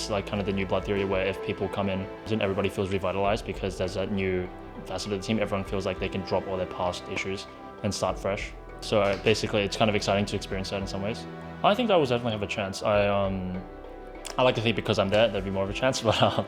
is like kind of the new blood theory where if people come in, then everybody feels revitalized because there's that new facet of the team. Everyone feels like they can drop all their past issues and start fresh. So basically, it's kind of exciting to experience that in some ways. I think Direwolves definitely have a chance. I like to think because I'm there, there'd be more of a chance, but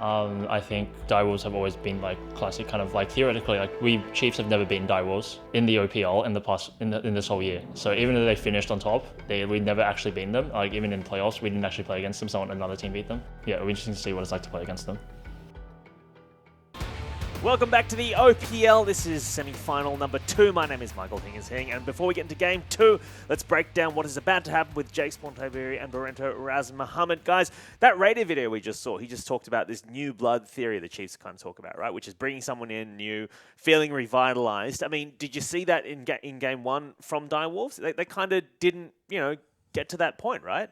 I think Direwolves have always been like classic, kind of like theoretically, like we Chiefs have never beaten Direwolves in the OPL in the past in this whole year. So even though they finished on top, we never actually beaten them. Like even in playoffs, we didn't actually play against them. Another team beat them. Yeah, it'll be interesting to see what it's like to play against them. Welcome back to the OPL. This is semi-final number 2. My name is Michael Hingersing, and before we get into game 2, let's break down what is about to happen with Jake Spontaveri and Barento Raz Muhammad. Guys, that radio video we just saw, he just talked about this new blood theory the Chiefs kind of talk about, right? Which is bringing someone in new, feeling revitalized. I mean, did you see that in game 1 from Direwolves? They kind of didn't, get to that point, right?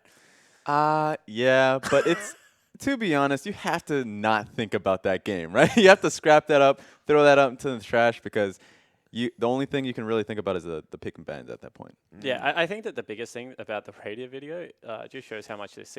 Yeah, but it's... To be honest, you have to not think about that game, right? You have to scrap that up, throw that out into the trash because the only thing you can really think about is the pick and bans at that point. Yeah, I think that the biggest thing about the radio video just shows how much this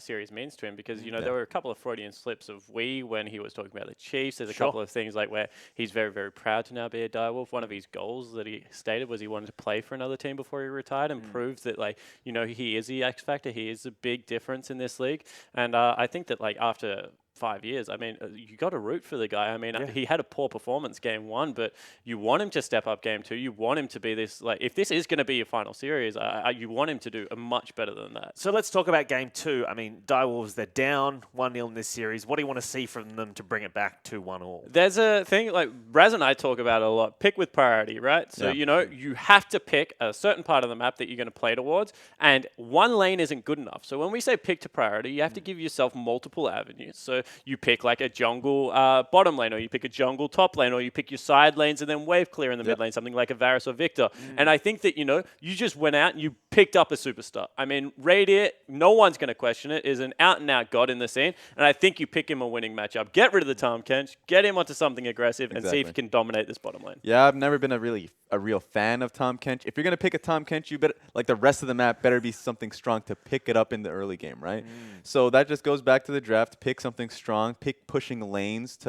series means to him because, there were a couple of Freudian slips of when he was talking about the Chiefs. There's a couple of things like where he's very, very proud to now be a Direwolf. One of his goals that he stated was he wanted to play for another team before he retired and prove that, he is the X factor. He is a big difference in this league. And I think that, after 5 years, I mean, you got to root for the guy. I mean, he had a poor performance game 1, but you want him to step up game 2. You want him to be this, if this is going to be your final series, you want him to do much better than that. So let's talk about game 2. I mean, Direwolves, they're down 1-0 in this series. What do you want to see from them to bring it back to 1-1? There's a thing, Raz and I talk about it a lot, pick with priority, right? So, you have to pick a certain part of the map that you're going to play towards, and one lane isn't good enough. So when we say pick to priority, you have to give yourself multiple avenues. So you pick a jungle bottom lane, or you pick a jungle top lane, or you pick your side lanes and then wave clear in the mid lane, something like a Varus or Victor. And I think that, you just went out and you picked up a superstar. I mean, Radiant, no one's going to question it, is an out-and-out god in the scene, and I think you pick him a winning matchup. Get rid of the Tahm Kench, get him onto something aggressive, and see if he can dominate this bottom lane. Yeah, I've never been a real fan of Tahm Kench. If you're going to pick a Tahm Kench, you better, the rest of the map better be something strong to pick it up in the early game, right? So that just goes back to the draft. Pick something strong, pick pushing lanes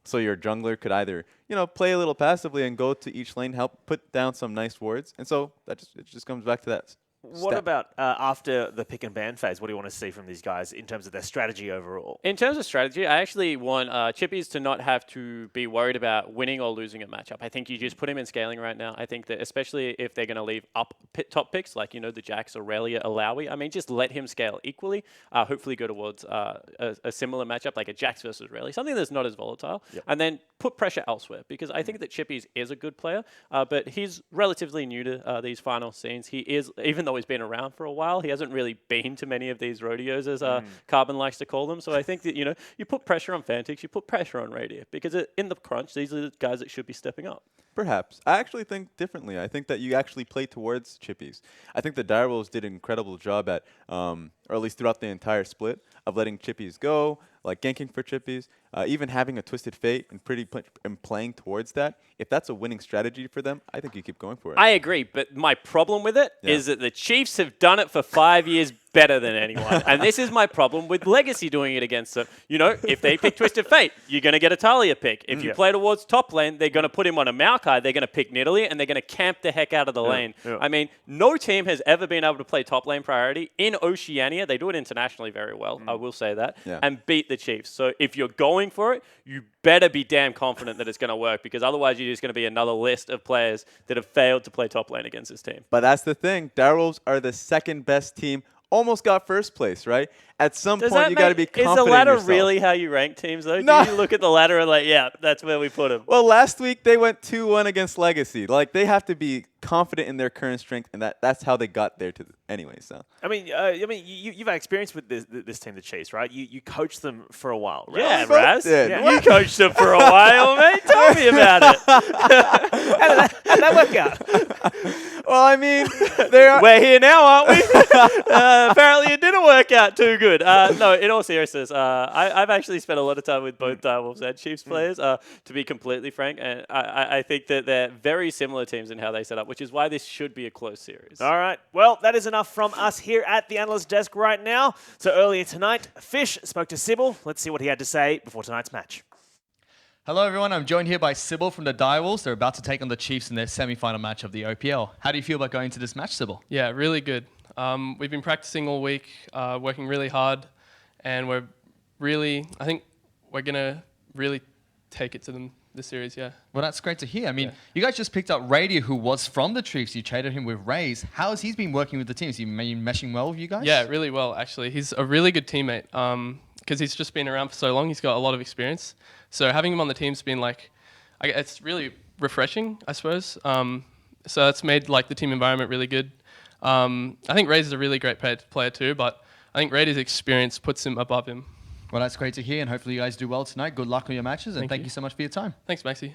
so your jungler could either, play a little passively and go to each lane, help put down some nice wards. And so it just comes back to that. What about after the pick and ban phase? What do you want to see from these guys in terms of their strategy overall? In terms of strategy, I actually want Chippies to not have to be worried about winning or losing a matchup. I think you just put him in scaling right now. I think that especially if they're going to leave up top picks like, the Jax, Aurelia, Alawi, I mean, just let him scale equally. Hopefully go towards a similar matchup like a Jax versus Aurelia, something that's not as volatile. And then put pressure elsewhere because I think that Chippies is a good player, but he's relatively new to these final scenes. He is, even though he's been around for a while, he hasn't really been to many of these rodeos, as Carbon likes to call them. So I think that, you put pressure on Fantix, you put pressure on Radiant, because in the crunch, these are the guys that should be stepping up. Perhaps. I actually think differently. I think that you actually play towards Chippies. I think the Direwolves did an incredible job at, or at least throughout the entire split, of letting Chippies go, ganking for Chippies, even having a Twisted Fate and playing towards that. If that's a winning strategy for them, I think you keep going for it. I agree, but my problem with it is that the Chiefs have done it for 5 years better than anyone. And this is my problem with Legacy doing it against them. If they pick Twisted Fate, you're going to get a Talia pick. If you play towards top lane, they're going to put him on a Maokai, they're going to pick Nidalee, and they're going to camp the heck out of the lane. I mean, no team has ever been able to play top lane priority in Oceania. They do it internationally very well, I will say that, and beat the Chiefs. So if you're going for it, you better be damn confident that it's going to work, because otherwise you're just going to be another list of players that have failed to play top lane against this team. But that's the thing. Direwolves are the second best team. Almost got first place, right? At some point, you got to be confident. Is the ladder in yourself. really how you rank teams, though? No. Do you look at the ladder and yeah, that's where we put them? Well, last week they went 2-1 against Legacy. They have to be confident in their current strength, and that's how they got there anyway. So I mean, you've had experience with this team, the Chiefs, right? You coached them for a while, right? Yeah, Raz. Yeah. You coached them for a while, mate. Tell me about it. How did that work out? Well, I mean, we're here now, aren't we? Apparently, it didn't work out too good. good. No, in all seriousness, I've actually spent a lot of time with both Direwolves and Chiefs players, to be completely frank, and I think that they're very similar teams in how they set up, which is why this should be a close series. All right. Well, that is enough from us here at the analyst desk right now. So earlier tonight, Fish spoke to Cibil. Let's see what he had to say before tonight's match. Hello everyone, I'm joined here by Cibil from the Direwolves. They're about to take on the Chiefs in their semi-final match of the OPL. How do you feel about going to this match, Cibil? Yeah, really good. We've been practicing all week, working really hard, and I think we're going to really take it to them this series, yeah. Well, that's great to hear. I mean, you guys just picked up Radio, who was from the Chiefs. You traded him with Rays. How has he been working with the team? Is he meshing well with you guys? Yeah, really well, actually. He's a really good teammate because he's just been around for so long. He's got a lot of experience. So having him on the team's been it's really refreshing, I suppose. So that's made the team environment really good. I think Rays is a really great player too, but I think Raiders' experience puts him above him. Well, that's great to hear, and hopefully you guys do well tonight. Good luck on your matches, and thank you so much for your time. Thanks, Maxi.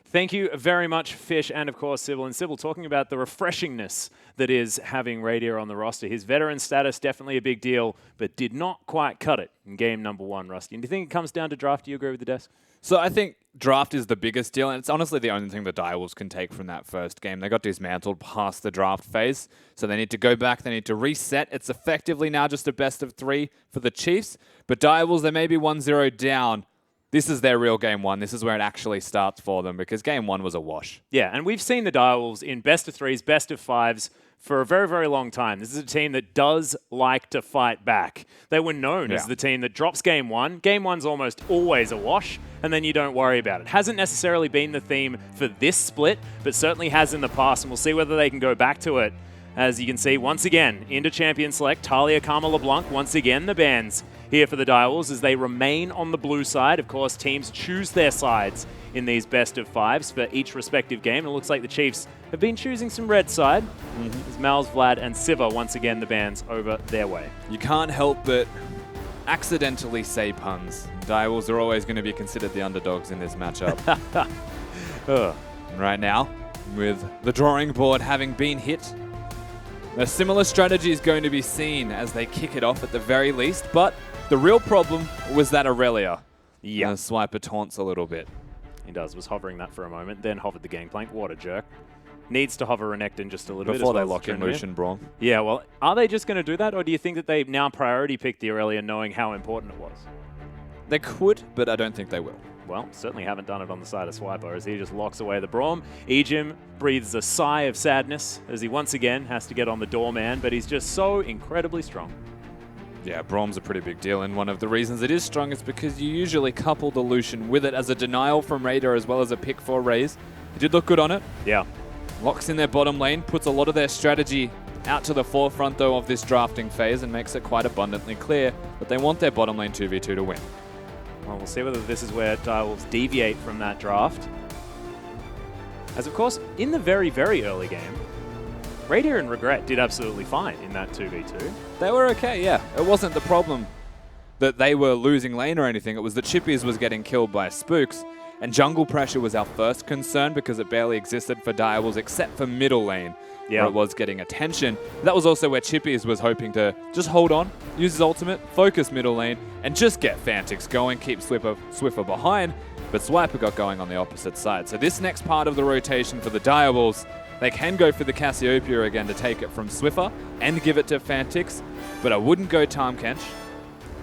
Thank you very much, Fish, and of course, Cibil. And Cibil, talking about the refreshingness that is having Radier on the roster. His veteran status, definitely a big deal, but did not quite cut it in game number 1, Rusty. And do you think it comes down to draft? Do you agree with the desk? So I think draft is the biggest deal, and it's honestly the only thing the Direwolves can take from that first game. They got dismantled past the draft phase, so they need to go back, they need to reset. It's effectively now just a best of 3 for the Chiefs, but Direwolves, they may be 1-0 down. This is their real game 1. This is where it actually starts for them, because game 1 was a wash. Yeah, and we've seen the Direwolves in best of 3s, best of 5s for a very, very long time. This is a team that does like to fight back. They were known as the team that drops game 1. Game 1's almost always a wash, and then you don't worry about it. Hasn't necessarily been the theme for this split, but certainly has in the past, and we'll see whether they can go back to it. As you can see, once again, into Champion Select, Talia, Karma, LeBlanc, once again the bans here for the Direwolves as they remain on the blue side. Of course, teams choose their sides in these best of 5s for each respective game. And it looks like the Chiefs have been choosing some red side. As Mal's, Vlad, and Siva, once again, the bans over their way. You can't help but accidentally say puns. Direwolves are always going to be considered the underdogs in this matchup. Right now, with the drawing board having been hit, a similar strategy is going to be seen as they kick it off at the very least, but the real problem was that Aurelia. Yeah. Swiper taunts a little bit. He does, was hovering that for a moment, then hovered the gangplank. What a jerk. Needs to hover Renekton just a little bit. Before they lock in Lucian Brawl. Yeah, well, are they just going to do that, or do you think that they now priority picked the Aurelia knowing how important it was? They could, but I don't think they will. Well, certainly haven't done it on the side of Swiper as he just locks away the Braum. Ejim breathes a sigh of sadness as he once again has to get on the doorman, but he's just so incredibly strong. Yeah, Braum's a pretty big deal, and one of the reasons it is strong is because you usually couple the Lucian with it as a denial from Raider as well as a pick for Raze. He did look good on it. Yeah. Locks in their bottom lane, puts a lot of their strategy out to the forefront though of this drafting phase and makes it quite abundantly clear that they want their bottom lane 2v2 to win. Well, we'll see whether this is where Direwolves deviate from that draft. As of course, in the very, very early game, Radier and Regret did absolutely fine in that 2v2. They were okay, yeah. It wasn't the problem that they were losing lane or anything. It was that Chippies was getting killed by Spooks. And jungle pressure was our first concern because it barely existed for Direwolves except for middle lane, where it was getting attention. That was also where Chippies was hoping to just hold on, use his ultimate, focus middle lane, and just get Fantix going, keep Swiffer behind. But Swiper got going on the opposite side. So this next part of the rotation for the Direwolves, they can go for the Cassiopeia again to take it from Swiffer and give it to Fantix, but I wouldn't go Tahm Kench.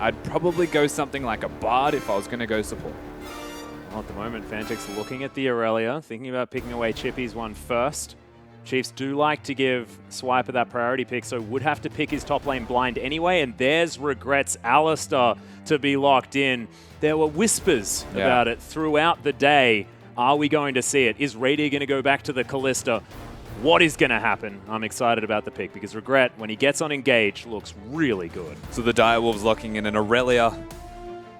I'd probably go something like a Bard if I was going to go support. Well, at the moment, Fantix looking at the Aurelia, thinking about picking away Chippy's one first. Chiefs do like to give Swiper that priority pick, so would have to pick his top lane blind anyway, and there's Regrets Alistair to be locked in. There were whispers about it throughout the day. Are we going to see it? Is Radier going to go back to the Callista? What is going to happen? I'm excited about the pick because Regret, when he gets on engage, looks really good. So the Direwolves locking in an Aurelia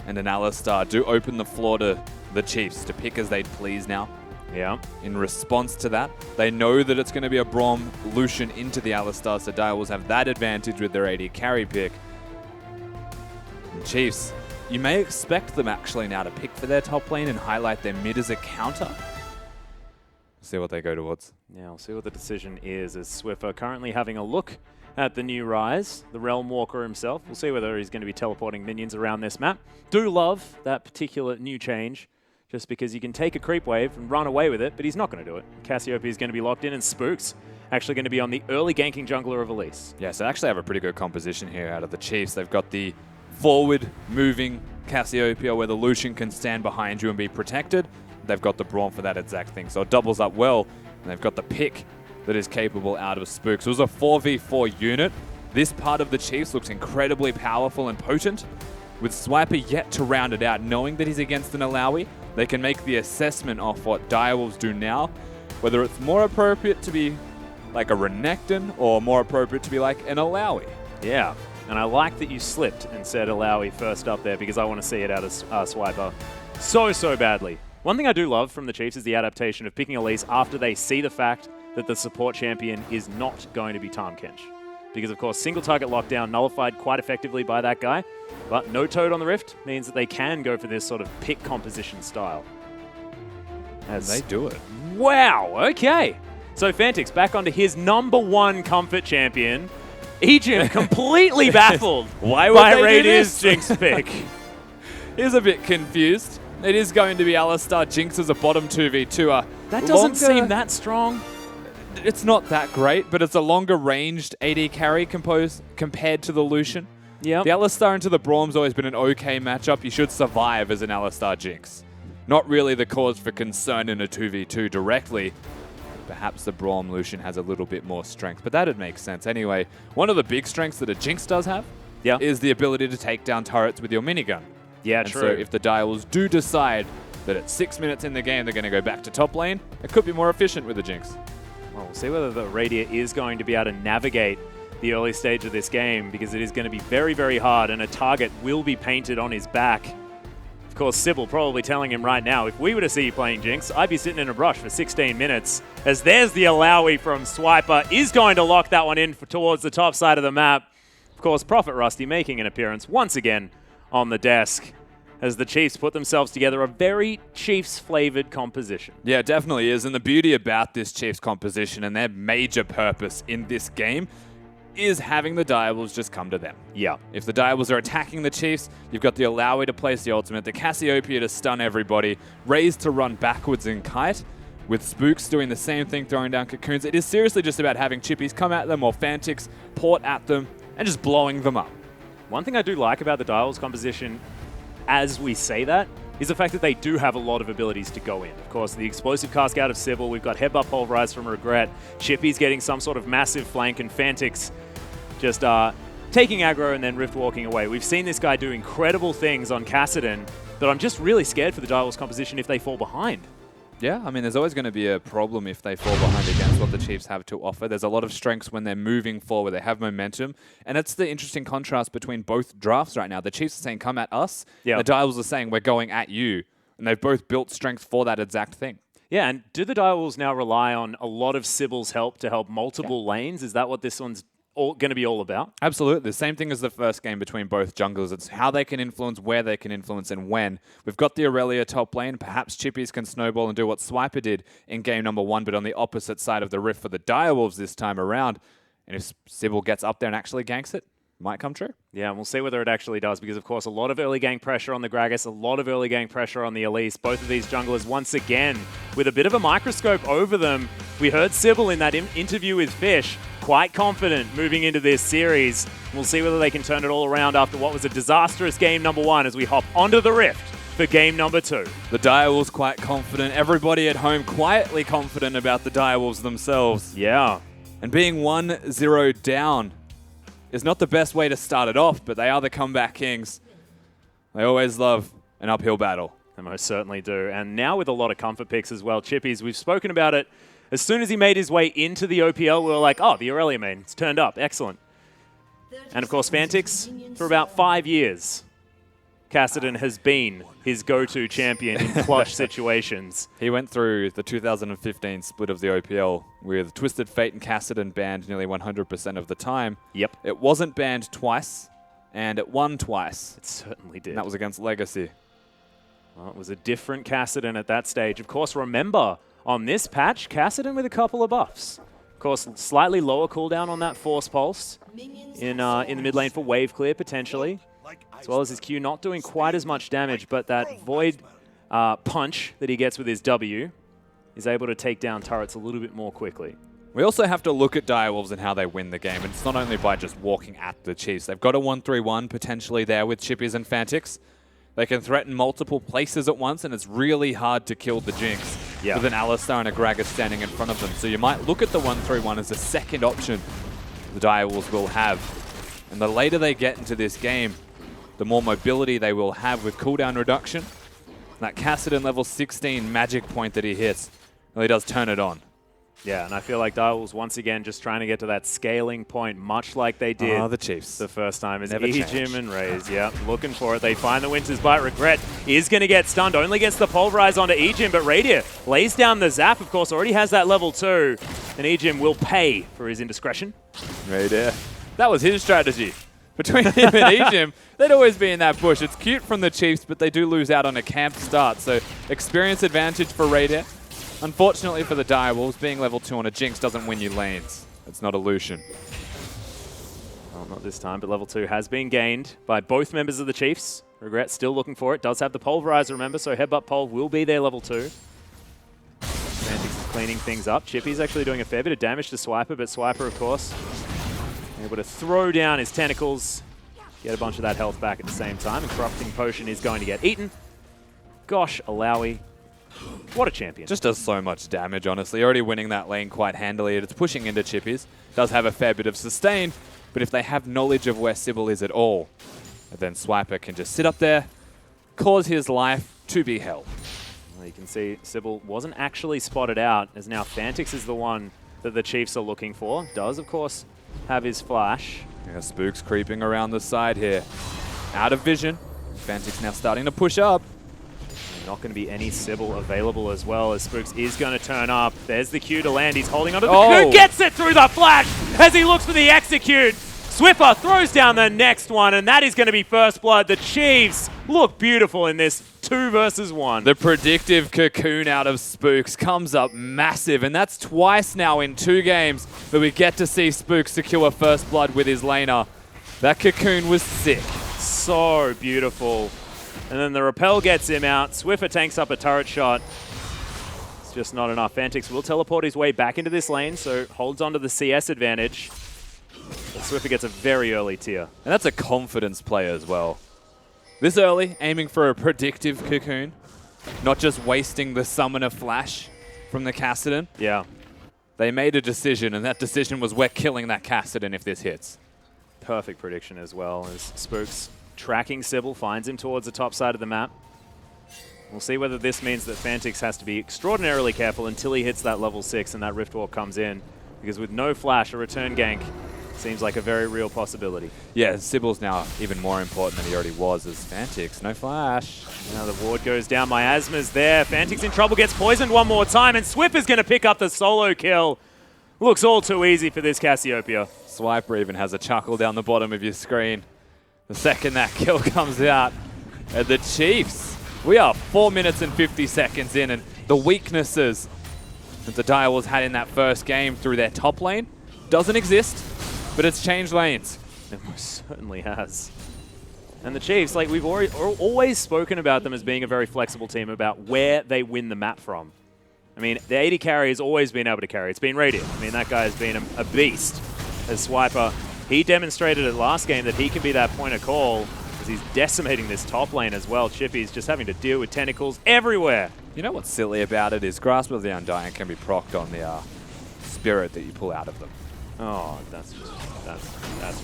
and an Alistair do open the floor to the Chiefs to pick as they'd please now. Yeah. In response to that, they know that it's going to be a Braum Lucian into the Alistair, so Direwolves have that advantage with their AD carry pick. And Chiefs, you may expect them actually now to pick for their top lane and highlight their mid as a counter. See what they go towards. Yeah, we'll see what the decision is, as Swiffer currently having a look at the new Rise, the Realm Walker himself. We'll see whether he's going to be teleporting minions around this map. Do love that particular new change, just because you can take a creep wave and run away with it, but he's not going to do it. Cassiopeia is going to be locked in, and Spooks actually going to be on the early ganking jungler of Elise. Yeah, so they actually have a pretty good composition here out of the Chiefs. They've got the forward-moving Cassiopeia where the Lucian can stand behind you and be protected. They've got the Braum for that exact thing, so it doubles up well, and they've got the pick that is capable out of Spooks. It was a 4v4 unit. This part of the Chiefs looks incredibly powerful and potent, with Swiper yet to round it out. Knowing that he's against an Alawi, they can make the assessment of what Direwolves do now, whether it's more appropriate to be like a Renekton or more appropriate to be like an Alawi. Yeah, and I like that you slipped and said Alawi first up there, because I want to see it out of Swiper so badly. One thing I do love from the Chiefs is the adaptation of picking Elise after they see the fact that the support champion is not going to be Tahm Kench. Because, of course, single target lockdown nullified quite effectively by that guy, but no Toad on the Rift means that they can go for this sort of pick composition style. As they do it. Wow, okay. So Fantix back onto his #1 comfort champion. Egypt completely baffled Why would by they do Radier's this? Jinx pick. He's a bit confused. It is going to be Alistar Jinx as a bottom 2v2. That doesn't seem that strong. It's not that great, but it's a longer ranged AD carry compared to the Lucian. Yeah. The Alistar into the Braum's always been an okay matchup. You should survive as an Alistar Jinx. Not really the cause for concern in a 2v2 directly. Perhaps the Braum Lucian has a little bit more strength, but that'd make sense. Anyway, one of the big strengths that a Jinx does have is the ability to take down turrets with your minigun. Yeah, and true. So if the Direwolves do decide that at 6 minutes in the game they're going to go back to top lane, it could be more efficient with the Jinx. Well, we'll see whether the Radiant is going to be able to navigate the early stage of this game, because it is going to be very hard, and a target will be painted on his back. Of course, Cibil probably telling him right now, if we were to see you playing Jinx, I'd be sitting in a brush for 16 minutes. As there's the Alawi from Swiper, is going to lock that one in towards the top side of the map. Of course, Prophet Rusty making an appearance once again on the desk, as the Chiefs put themselves together a very Chiefs-flavored composition. Yeah, it definitely is. And the beauty about this Chiefs composition and their major purpose in this game is having the Direwolves just come to them. Yeah. If the Direwolves are attacking the Chiefs, you've got the Alawi to place the ultimate, the Cassiopeia to stun everybody, Raze to run backwards and kite, with Spooks doing the same thing, throwing down cocoons. It is seriously just about having Chippies come at them or Fantix port at them and just blowing them up. One thing I do like about the Direwolves composition, as we say that, is the fact that they do have a lot of abilities to go in. Of course, the explosive cast out of Cibil, we've got Headbutt Pulverize from Regret, Chippy's getting some sort of massive flank, and Fantix just taking aggro and then rift walking away. We've seen this guy do incredible things on Kassadin, but I'm just really scared for the Direwolves composition if they fall behind. Yeah, I mean, there's always going to be a problem if they fall behind against what the Chiefs have to offer. There's a lot of strengths when they're moving forward. They have momentum. And it's the interesting contrast between both drafts right now. The Chiefs are saying, come at us. Yeah. The Direwolves are saying, we're going at you. And they've both built strength for that exact thing. Yeah, and do the Direwolves now rely on a lot of Cibil's help to help multiple lanes? Is that what this one's going to be all about? Absolutely. The same thing as the first game between both junglers. It's how they can influence, where they can influence, and when. We've got the Aurelia top lane. Perhaps Chippies can snowball and do what Swiper did in game #1, but on the opposite side of the rift for the Direwolves this time around. And if Cibil gets up there and actually ganks it, might come true. Yeah, and we'll see whether it actually does, because, of course, a lot of early gang pressure on the Gragas, a lot of early gang pressure on the Elise. Both of these junglers, once again, with a bit of a microscope over them. We heard Cibil in that interview with Fish, quite confident moving into this series. We'll see whether they can turn it all around after what was a disastrous game #1 as we hop onto the Rift for game #2. The Direwolves quite confident. Everybody at home quietly confident about the Direwolves themselves. Yeah. And being 1-0 down is not the best way to start it off, but they are the comeback kings. They always love an uphill battle. They most certainly do. And now with a lot of comfort picks as well. Chippies, we've spoken about it. As soon as he made his way into the OPL, we were like, oh, the Aurelia main, it's turned up. Excellent. And of course, Fantix, for about 5 years, Kassadin has been his go-to champion in clutch situations. He went through the 2015 split of the OPL with Twisted Fate and Kassadin banned nearly 100% of the time. Yep. It wasn't banned twice, and it won twice. It certainly did. And that was against Legacy. Well, it was a different Kassadin at that stage. Of course, remember, on this patch, Kassadin with a couple of buffs. Of course, slightly lower cooldown on that Force Pulse in the mid lane for wave clear, potentially. As well as his Q not doing quite as much damage, but that Void punch that he gets with his W is able to take down turrets a little bit more quickly. We also have to look at Direwolves and how they win the game. And it's not only by just walking at the Chiefs. They've got a 1-3-1 potentially there with Chippies and Fantix. They can threaten multiple places at once, and it's really hard to kill the Jinx with an Alistar and a Gragas standing in front of them. So you might look at the 1-3-1 as a second option the Direwolves will have. And the later they get into this game, the more mobility they will have with cooldown reduction. That Kassadin level 16 magic point that he hits really does turn it on. Yeah, and I feel like Direwolves once again just trying to get to that scaling point, much like they did the Chiefs the first time. As Never change. Ejim and Raze, looking for it. They find the Winter's Bite. Regret is going to get stunned. Only gets the Pulverize onto Ejim, but Radier lays down the Zap, of course, already has that level 2. And Ejim will pay for his indiscretion. Radier. That was his strategy. Between him and Ejim, they'd always be in that push. It's cute from the Chiefs, but they do lose out on a camp start. So experience advantage for Radier. Unfortunately for the Direwolves, being level 2 on a Jinx doesn't win you lanes. It's not a Lucian. Well, not this time, but level 2 has been gained by both members of the Chiefs. Regret still looking for it. Does have the Pulverizer, remember, so Headbutt Pulv will be their level 2. Fantix is cleaning things up. Chippy's actually doing a fair bit of damage to Swiper, but Swiper, of course, able to throw down his tentacles, get a bunch of that health back at the same time, and Corrupting Potion is going to get eaten. Gosh, Alawi. What a champion. Just does so much damage, honestly. Already winning that lane quite handily. It's pushing into Chippies. Does have a fair bit of sustain, but if they have knowledge of where Cibil is at all, then Swiper can just sit up there, cause his life to be hell. Well, you can see Cibil wasn't actually spotted out, as now Fantix is the one that the Chiefs are looking for. Does, of course, have his flash. Yeah, Spook's creeping around the side here. Out of vision. Fantix now starting to push up. Not going to be any Cibil available as well, as Spooks is going to turn up. There's the Q to land. He's holding onto the Q. Gets it through the flash as he looks for the execute. Swiffer throws down the next one, and that is going to be first blood. The Chiefs look beautiful in this 2 versus 1. The predictive cocoon out of Spooks comes up massive, and that's twice now in 2 games that we get to see Spooks secure first blood with his laner. That cocoon was sick. So beautiful. And then the Repel gets him out. Swiffer tanks up a turret shot. It's just not enough. Fantix will teleport his way back into this lane, so holds on to the CS advantage. But Swiffer gets a very early tier. And that's a confidence play as well. This early, aiming for a predictive cocoon. Not just wasting the summoner flash from the Kassadin. Yeah. They made a decision, and that decision was we're killing that Kassadin if this hits. Perfect prediction as well, as Spooks tracking Cibil, finds him towards the top side of the map. We'll see whether this means that Fantix has to be extraordinarily careful until he hits that level 6 and that Rift Walk comes in. Because with no flash, a return gank seems like a very real possibility. Yeah, Cibil's now even more important than he already was as Fantix. No flash. Now the ward goes down. Miasma's there. Fantix in trouble, gets poisoned one more time, and Swiffer's going to pick up the solo kill. Looks all too easy for this Cassiopeia. Swiper even has a chuckle down the bottom of your screen. The second that kill comes out, and the Chiefs, we are 4 minutes and 50 seconds in, and the weaknesses that the Direwolves had in that first game through their top lane doesn't exist, but it's changed lanes. It most certainly has. And the Chiefs, like we've always spoken about them as being a very flexible team about where they win the map from. I mean, the AD carry has always been able to carry. It's been Radiant. I mean, that guy has been a beast as Swiper. He demonstrated at last game that he can be that point of call as he's decimating this top lane as well. Chippy's just having to deal with tentacles everywhere. You know what's silly about it is Grasp of the Undying can be procced on the spirit that you pull out of them. Oh, that's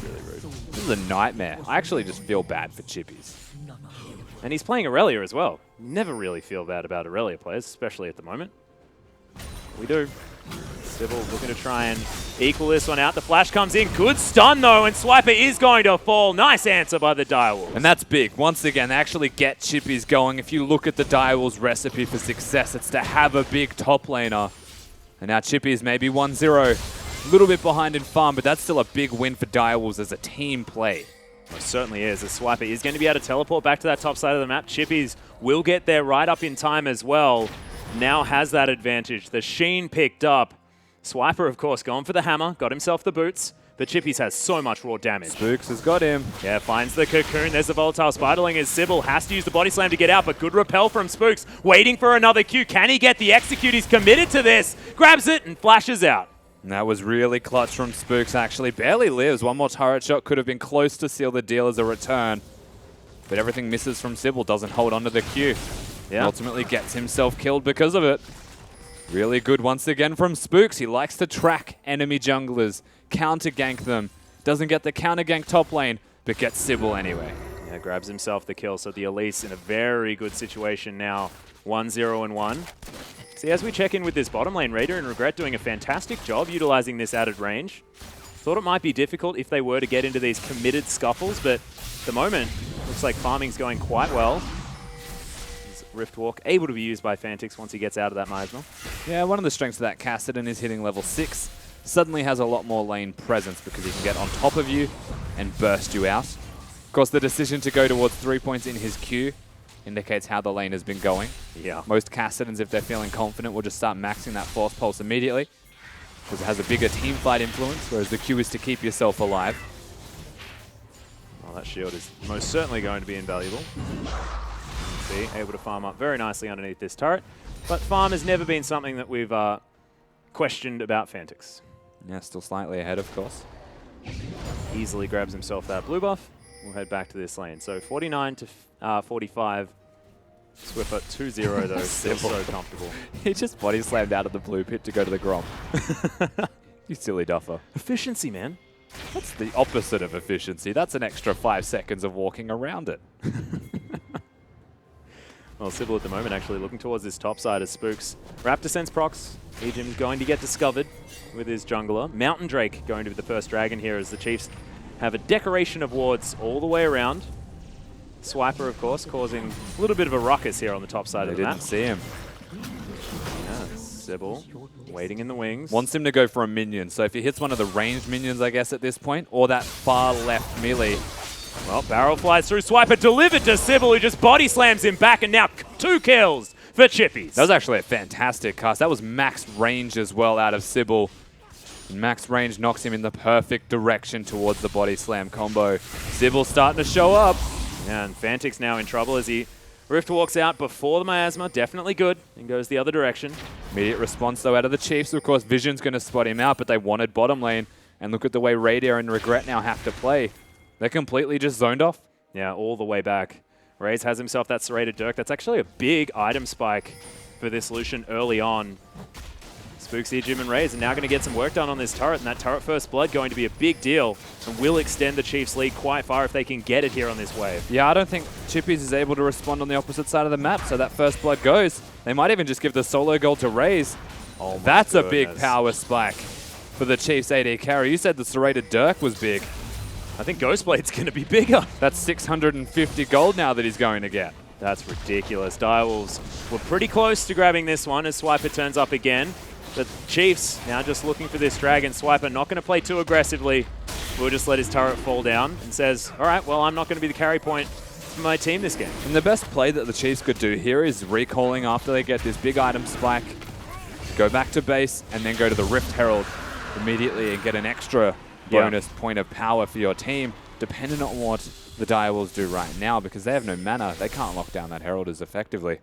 really rude. This is a nightmare. I actually just feel bad for Chippies. And he's playing Aurelia as well. Never really feel bad about Aurelia players, especially at the moment. We do. Cibil looking to try and equal this one out. The flash comes in. Good stun, though, and Swiper is going to fall. Nice answer by the Direwolves. And that's big. Once again, they actually get Chippies going. If you look at the Direwolves' recipe for success, it's to have a big top laner. And now Chippies maybe 1-0. A little bit behind in farm, but that's still a big win for Direwolves as a team play. It certainly is. A Swiper is going to be able to teleport back to that top side of the map. Chippies will get there right up in time as well. now has that advantage. The Sheen picked up. Swiper, of course, gone for the hammer, got himself the boots, but Chippies has so much raw damage. Spooks has got him. Yeah, finds the cocoon. There's the volatile spiderling as Cibil has to use the body slam to get out, but good repel from Spooks. Waiting for another Q. Can he get the execute? He's committed to this. Grabs it and flashes out. And that was really clutch from Spooks, actually. Barely lives. One more turret shot could have been close to seal the deal as a return. But everything misses from Cibil. Doesn't hold on to the Q. Yeah. Ultimately gets himself killed because of it. Really good once again from Spooks. He likes to track enemy junglers, counter gank them. Doesn't get the counter gank top lane, but gets Cibil anyway. Yeah, grabs himself the kill. So the Elise in a very good situation now. 1-0-1. See, as we check in with this bottom lane, Raider and Regret doing a fantastic job utilizing this added range. Thought it might be difficult if they were to get into these committed scuffles, but at the moment, looks like farming's going quite well. Rift Walk able to be used by Fantix once he gets out of that miasma. Yeah, one of the strengths of that Kassadin is hitting level 6. Suddenly has a lot more lane presence because he can get on top of you and burst you out. Of course, the decision to go towards 3 points in his Q indicates how the lane has been going. Yeah. Most Kassadins, if they're feeling confident, will just start maxing that Force Pulse immediately because it has a bigger team fight influence, whereas the Q is to keep yourself alive. Well, that shield is most certainly going to be invaluable. See, able to farm up very nicely underneath this turret. But farm has never been something that we've questioned about Fantix. Yeah, still slightly ahead, of course. Easily grabs himself that blue buff. We'll head back to this lane. So 49 to 45. Swiffer 2-0 though, still so comfortable. He just body slammed out of the blue pit to go to the Grom. You silly duffer. Efficiency, man. That's the opposite of efficiency. That's an extra 5 seconds of walking around it. Well, Cibil at the moment actually looking towards this top side as Spooks. Raptor Sense procs. Ejim going to get discovered with his jungler. Mountain Drake going to be the first dragon here as the Chiefs have a decoration of wards all the way around. Swiper, of course, causing a little bit of a ruckus here on the top side of the map. Didn't see him. Yeah, Cibil waiting in the wings. Wants him to go for a minion. So if he hits one of the ranged minions, I guess, at this point, or that far left melee. Well, barrel flies through. Swiper delivered to Cibil, who just body slams him back, and now 2 kills for Chippies. That was actually a fantastic cast. That was max range as well out of Cibil. And max range knocks him in the perfect direction towards the body slam combo. Cibil starting to show up. Yeah, and Fantix now in trouble as he Rift walks out before the miasma. Definitely good, and goes the other direction. Immediate response, though, out of the Chiefs. Of course, Vision's going to spot him out, but they wanted bottom lane. And look at the way Raider and Regret now have to play. They're completely just zoned off. Yeah, all the way back. Raze has himself that serrated Dirk. That's actually a big item spike for this Lucian early on. Spooks, Ejim, and Raze are now going to get some work done on this turret, and that turret first blood going to be a big deal and will extend the Chiefs' lead quite far if they can get it here on this wave. Yeah, I don't think Chippies is able to respond on the opposite side of the map, so that first blood goes. They might even just give the solo goal to Raze. Oh, that's a big power spike for the Chiefs AD carry. You said the serrated Dirk was big. I think Ghostblade's going to be bigger. That's 650 gold now that he's going to get. That's ridiculous. Direwolves were pretty close to grabbing this one as Swiper turns up again. The Chiefs now just looking for this dragon. Swiper not going to play too aggressively. We'll just let his turret fall down and says, all right, well, I'm not going to be the carry point for my team this game. And the best play that the Chiefs could do here is recalling after they get this big item spike, go back to base, and then go to the Rift Herald immediately and get an extra bonus point of power for your team, depending on what the Direwolves do right now, because they have no mana. They can't lock down that Herald as effectively.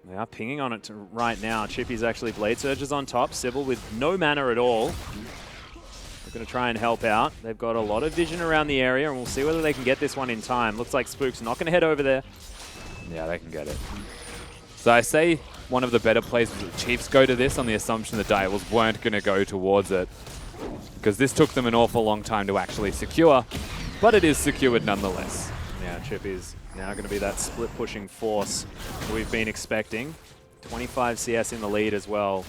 They are pinging on it right now. Chippy's actually Blade Surges on top. Cibil with no mana at all. They're going to try and help out. They've got a lot of vision around the area, and we'll see whether they can get this one in time. Looks like Spook's not going to head over there. Yeah, they can get it. So I say one of the better plays was the Chiefs go to this on the assumption the Direwolves weren't going to go towards it, because this took them an awful long time to actually secure, but it is secured nonetheless. Yeah, Chippy's now going to be that split pushing force that we've been expecting. 25 CS in the lead as well,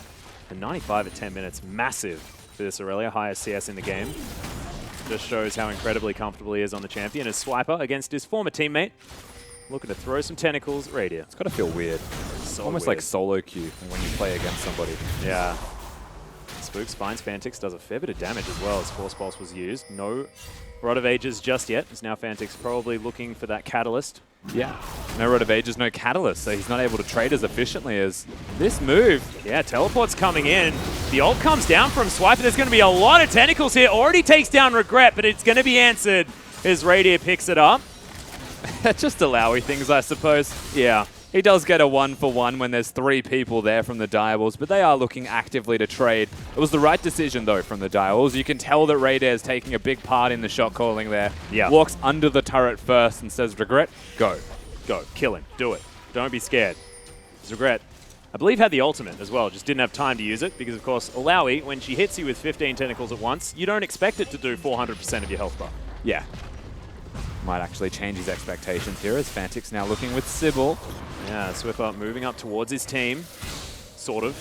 and 95 at 10 minutes. Massive for this Aurelia, highest CS in the game. Just shows how incredibly comfortable he is on the champion as Swiper against his former teammate. Looking to throw some tentacles. Radiant. It's got to feel weird. So almost weird. like solo queue when you play against somebody. Yeah. Spooks finds Fantix, does a fair bit of damage as well as Force Pulse was used. No Rod of Ages just yet. It's now Fantix probably looking for that catalyst. Yeah. No Rod of Ages, no catalyst, so he's not able to trade as efficiently as this move. Yeah, teleport's coming in. The ult comes down from Swiper. There's going to be a lot of tentacles here. Already takes down Regret, but it's going to be answered as Radier picks it up. Just Alawi things, I suppose. Yeah. He does get a 1-for-1 when there's 3 people there from the Direwolves, but they are looking actively to trade. It was the right decision, though, from the Direwolves. You can tell that Raider is taking a big part in the shot calling there. Yeah. Walks under the turret first and says, Regret, go. Go. Kill him. Do it. Don't be scared. Regret, I believe, had the ultimate as well. Just didn't have time to use it because, of course, Alawi, when she hits you with 15 tentacles at once, you don't expect it to do 400% of your health bar. Yeah. Might actually change his expectations here as Fantix now looking with Cibil. Yeah, Swiffer moving up towards his team, sort of.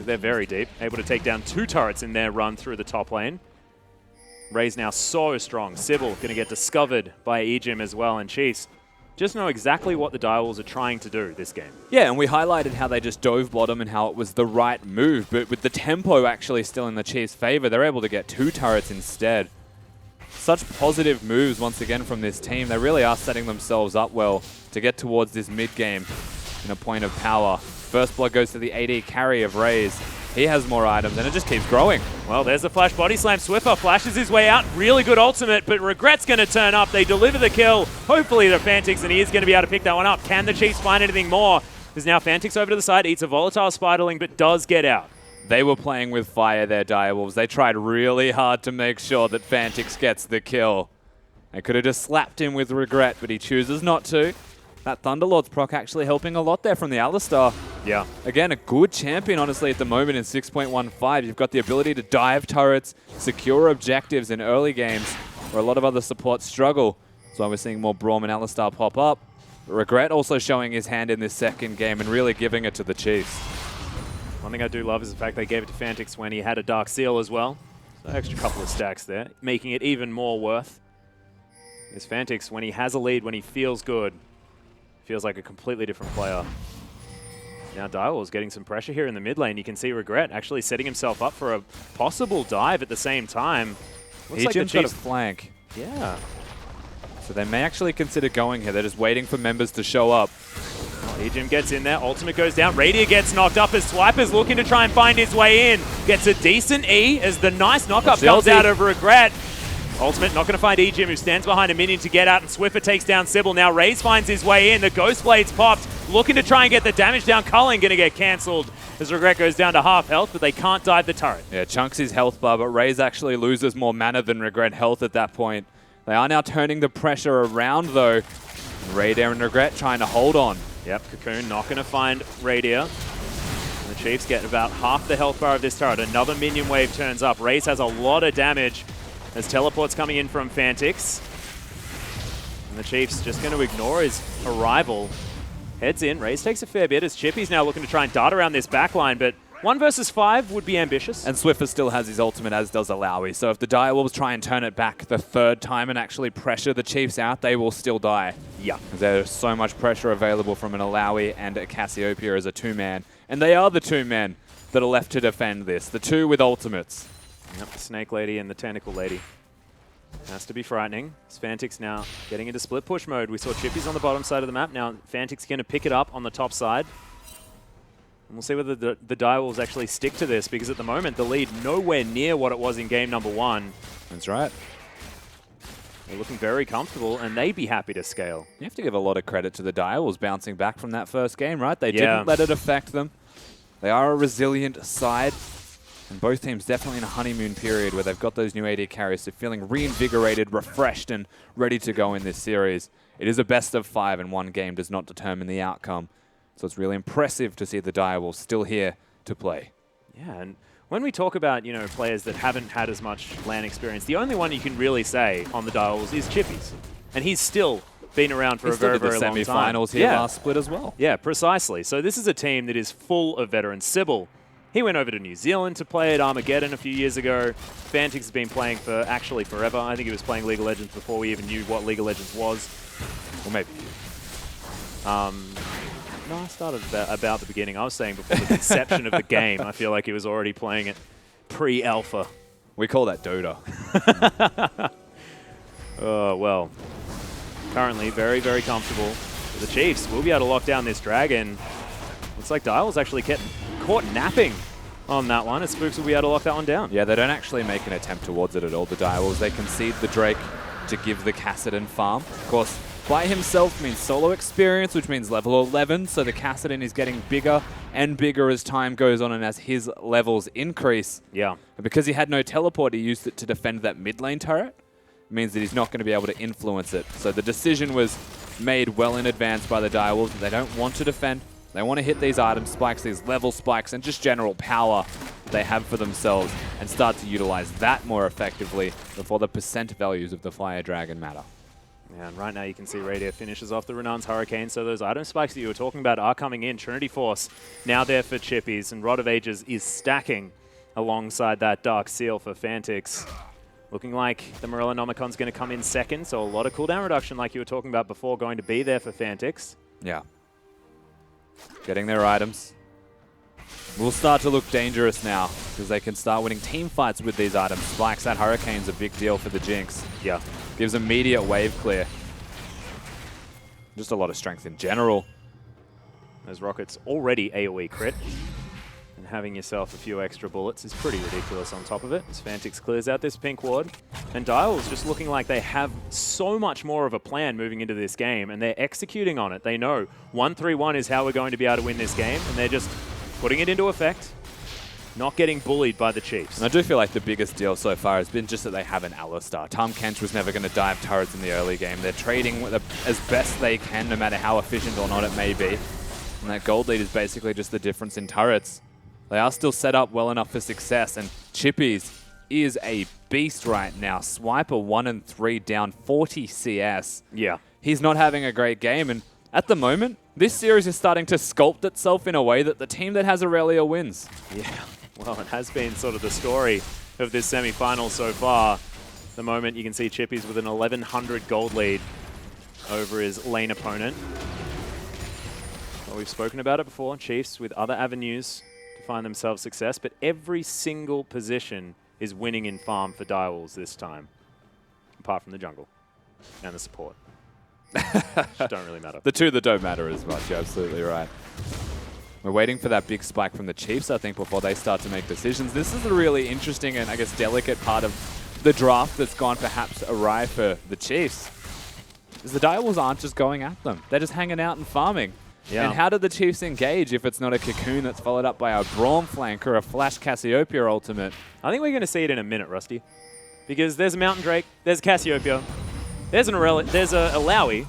They're very deep, able to take down 2 turrets in their run through the top lane. Ray's now so strong. Cibil going to get discovered by Ejim as well, and Chiefs just know exactly what the Direwolves are trying to do this game. Yeah, and we highlighted how they just dove bottom and how it was the right move, but with the tempo actually still in the Chiefs' favor, they're able to get 2 turrets instead. Such positive moves once again from this team. They really are setting themselves up well to get towards this mid-game in a point of power. First blood goes to the AD carry of Raze. He has more items, and it just keeps growing. Well, there's the flash body slam. Swiffer flashes his way out. Really good ultimate, but Regret's going to turn up. They deliver the kill. Hopefully to Fantix, and he is going to be able to pick that one up. Can the Chiefs find anything more? There's now Fantix over to the side, eats a volatile Spiderling, but does get out. They were playing with fire there, Direwolves. They tried really hard to make sure that Fantix gets the kill. They could have just slapped him with Regret, but he chooses not to. That Thunderlord's proc actually helping a lot there from the Alistar. Yeah. Again, a good champion, honestly, at the moment in 6.15. You've got the ability to dive turrets, secure objectives in early games where a lot of other supports struggle. That's why we're seeing more Braum and Alistar pop up. But Regret also showing his hand in this second game and really giving it to the Chiefs. One thing I do love is the fact they gave it to Fantix when he had a Dark Seal as well. So an extra couple of stacks there, making it even more worth. Is Fantix, when he has a lead, when he feels good, feels like a completely different player. Now Direwolves getting some pressure here in the mid lane. You can see Regret actually setting himself up for a possible dive at the same time. Looks like the Ejim's got a Chiefs... flank. Yeah. So they may actually consider going here. They're just waiting for members to show up. Ejim gets in there, ultimate goes down, Radier gets knocked up as Swiper's looking to try and find his way in. Gets a decent E as the nice knockup comes out of Regret. Ultimate not going to find Ejim, who stands behind a minion to get out, and Swiffer takes down Cibil. Now Raze finds his way in, the Ghost Blade's popped, looking to try and get the damage down. Cullen going to get cancelled as Regret goes down to half health, but they can't dive the turret. Yeah, chunks his health bar, but Raze actually loses more mana than Regret health at that point. They are now turning the pressure around, though. Radier and Regret trying to hold on. Yep, Cocoon not going to find Radier. The Chiefs get about half the health bar of this turret. Another minion wave turns up. Raze has a lot of damage as teleport's coming in from Fantix. And the Chiefs just going to ignore his arrival. Heads in. Raze takes a fair bit as Chippy's now looking to try and dart around this backline, but 1 versus 5 would be ambitious. And Swiffer still has his ultimate, as does Alawi. So if the Direwolves try and turn it back the 3rd time and actually pressure the Chiefs out, they will still die. Yeah. There's so much pressure available from an Alawi and a Cassiopeia as a 2-man. And they are the 2 men that are left to defend this. The 2 with ultimates. Yep, the Snake Lady and the Tentacle Lady. Has to be frightening. Fantix now getting into split push mode. We saw Chippy's on the bottom side of the map. Now Fantix going to pick it up on the top side. And we'll see whether the Direwolves actually stick to this, because at the moment the lead nowhere near what it was in game number 1. That's right. They're looking very comfortable, and they'd be happy to scale. You have to give a lot of credit to the Direwolves bouncing back from that first game, right? They didn't let it affect them. They are a resilient side. And both teams definitely in a honeymoon period where they've got those new AD carries, so feeling reinvigorated, refreshed, and ready to go in this series. It is a best of 5, and 1 game does not determine the outcome. So it's really impressive to see the Direwolves still here to play. Yeah, and when we talk about, you know, players that haven't had as much LAN experience, the only one you can really say on the Direwolves is Chippy's. And he's still been around for a very, very long time. Semi-finals here last split as well. Yeah, precisely. So this is a team that is full of veterans. Cibil, he went over to New Zealand to play at Armageddon a few years ago. Fantix has been playing for actually forever. I think he was playing League of Legends before we even knew what League of Legends was. Or maybe. No, I started about the beginning. I was saying before the conception of the game. I feel like he was already playing it pre-alpha. We call that Dota. Oh, well. Currently very, very comfortable. The Chiefs will be able to lock down this dragon. Looks like Direwolves actually caught napping on that one, as Spooks will be able to lock that one down. Yeah, they don't actually make an attempt towards it at all, the Direwolves. They concede the Drake to give the Kassadin farm. Of course, by himself means solo experience, which means level 11, so the Kassadin is getting bigger and bigger as time goes on and as his levels increase. Yeah. And because he had no teleport, he used it to defend that mid lane turret. It means that he's not going to be able to influence it. So the decision was made well in advance by the Direwolves. They don't want to defend. They want to hit these item spikes, these level spikes, and just general power they have for themselves and start to utilize that more effectively before the percent values of the Fire Dragon matter. Yeah, and right now you can see Radiant finishes off the Renan's Hurricane, so those item spikes that you were talking about are coming in. Trinity Force now there for Chippies, and Rod of Ages is stacking alongside that Dark Seal for Fantix. Looking like the Morellonomicon's going to come in second, so a lot of cooldown reduction like you were talking about before going to be there for Fantix. Yeah. Getting their items. Will start to look dangerous now because they can start winning team fights with these items. Spikes, that Hurricane's a big deal for the Jinx. Yeah. Gives immediate wave clear. Just a lot of strength in general. Those rockets already AoE crit. And having yourself a few extra bullets is pretty ridiculous on top of it. As Fantix clears out this pink ward. And Direwolves just looking like they have so much more of a plan moving into this game, and they're executing on it. They know 1-3-1 is how we're going to be able to win this game, and they're just putting it into effect, not getting bullied by the Chiefs. And I do feel like the biggest deal so far has been just that they have an Alistar. Tahm Kench was never going to dive turrets in the early game. They're trading as best they can, no matter how efficient or not it may be. And that gold lead is basically just the difference in turrets. They are still set up well enough for success, and Chippies is a beast right now. Swiper 1 and 3 down 40 CS. Yeah. He's not having a great game, and at the moment, this series is starting to sculpt itself in a way that the team that has Aurelia wins. Yeah, well, it has been sort of the story of this semi-final so far. The moment you can see Chippies with an 1100 gold lead over his lane opponent. Well, we've spoken about it before, Chiefs with other avenues to find themselves success, but every single position is winning in farm for Direwolves this time, apart from the jungle and the support. Which don't really matter. The two that don't matter as much, you're absolutely right. We're waiting for that big spike from the Chiefs, I think, before they start to make decisions. This is a really interesting and, I guess, delicate part of the draft that's gone perhaps awry for the Chiefs. Is the Direwolves aren't just going at them. They're just hanging out and farming. Yeah. And how do the Chiefs engage if it's not a Cocoon that's followed up by a Braum flank or a Flash Cassiopeia ultimate? I think we're going to see it in a minute, Rusty. Because there's a Mountain Drake, there's a Cassiopeia, there's an Aurelia, there's a Lowy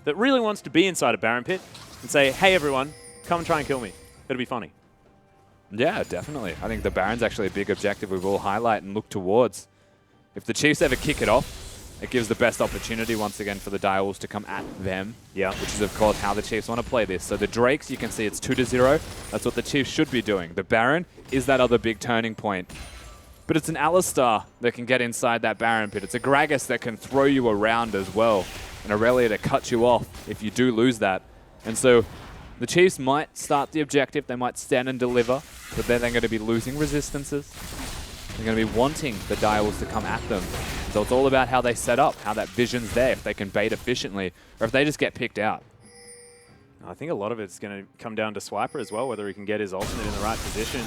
that really wants to be inside a Baron Pit and say, hey everyone, come and try and kill me. It'll be funny. Yeah, definitely. I think the Baron's actually a big objective we will highlight and look towards. If the Chiefs ever kick it off, it gives the best opportunity once again for the Direwolves to come at them. Yeah. Which is, of course, how the Chiefs want to play this. So the Drakes, you can see it's 2-0. That's what the Chiefs should be doing. The Baron is that other big turning point. But it's an Alistar that can get inside that Baron Pit. It's a Gragas that can throw you around as well. And Aurelia to cut you off if you do lose that. And so the Chiefs might start the objective. They might stand and deliver. But then they're going to be losing resistances. They're going to be wanting the Direwolves to come at them. So it's all about how they set up, how that vision's there, if they can bait efficiently, or if they just get picked out. I think a lot of it's going to come down to Swiper as well, whether he can get his ultimate in the right position.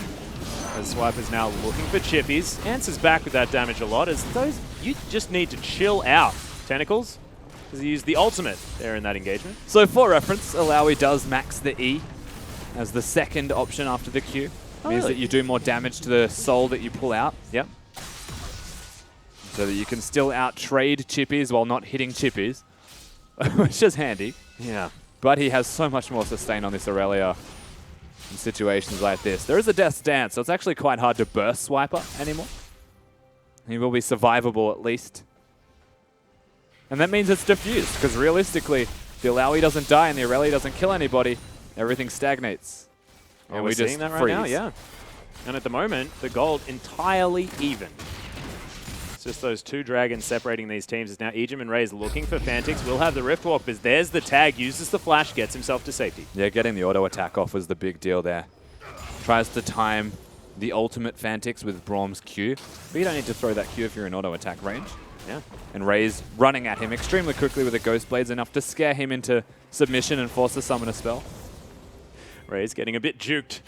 As Swiper's now looking for Chippies. Answers back with that damage a lot. As those, you just need to chill out, Tentacles. Because he used the ultimate there in that engagement. So for reference, Alawi does max the E as the second option after the Q. Means really? that you do more damage to the soul that you pull out. Yep. So that you can still out-trade Chippies while not hitting Chippies, which is handy. Yeah. But he has so much more sustain on this Aurelia in situations like this. There is a Death's Dance, so it's actually quite hard to burst Swiper anymore. He will be survivable at least. And that means it's diffused, because realistically, the Alawi doesn't die and the Aurelia doesn't kill anybody. Everything stagnates. And we're seeing that right now, yeah. And at the moment, the gold entirely even. It's just those two dragons separating these teams. Is now Ejim and Raze looking for Fantix. Will have the Rift Walk, but there's the tag. Uses the flash, gets himself to safety. Yeah, getting the auto attack off was the big deal there. Tries to time the ultimate Fantix with Braum's Q. But you don't need to throw that Q if you're in auto attack range. Yeah. And Ray's running at him extremely quickly with the Ghost Blades, enough to scare him into submission and force the summon a spell. Ray's getting a bit juked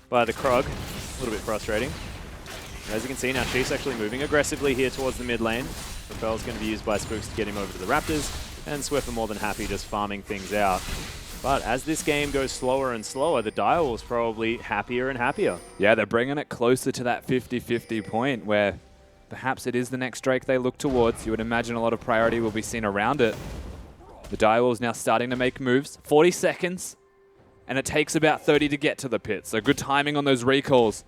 by the Krog. A little bit frustrating. As you can see now, Chief's actually moving aggressively here towards the mid lane. Propel's going to be used by Spooks to get him over to the Raptors, and Swift are more than happy just farming things out. But as this game goes slower and slower, the Direwolves probably happier and happier. Yeah, they're bringing it closer to that 50-50 point where perhaps it is the next Drake they look towards. You would imagine a lot of priority will be seen around it. The Direwolves now starting to make moves. 40 seconds, and it takes about 30 to get to the pit. So good timing on those recalls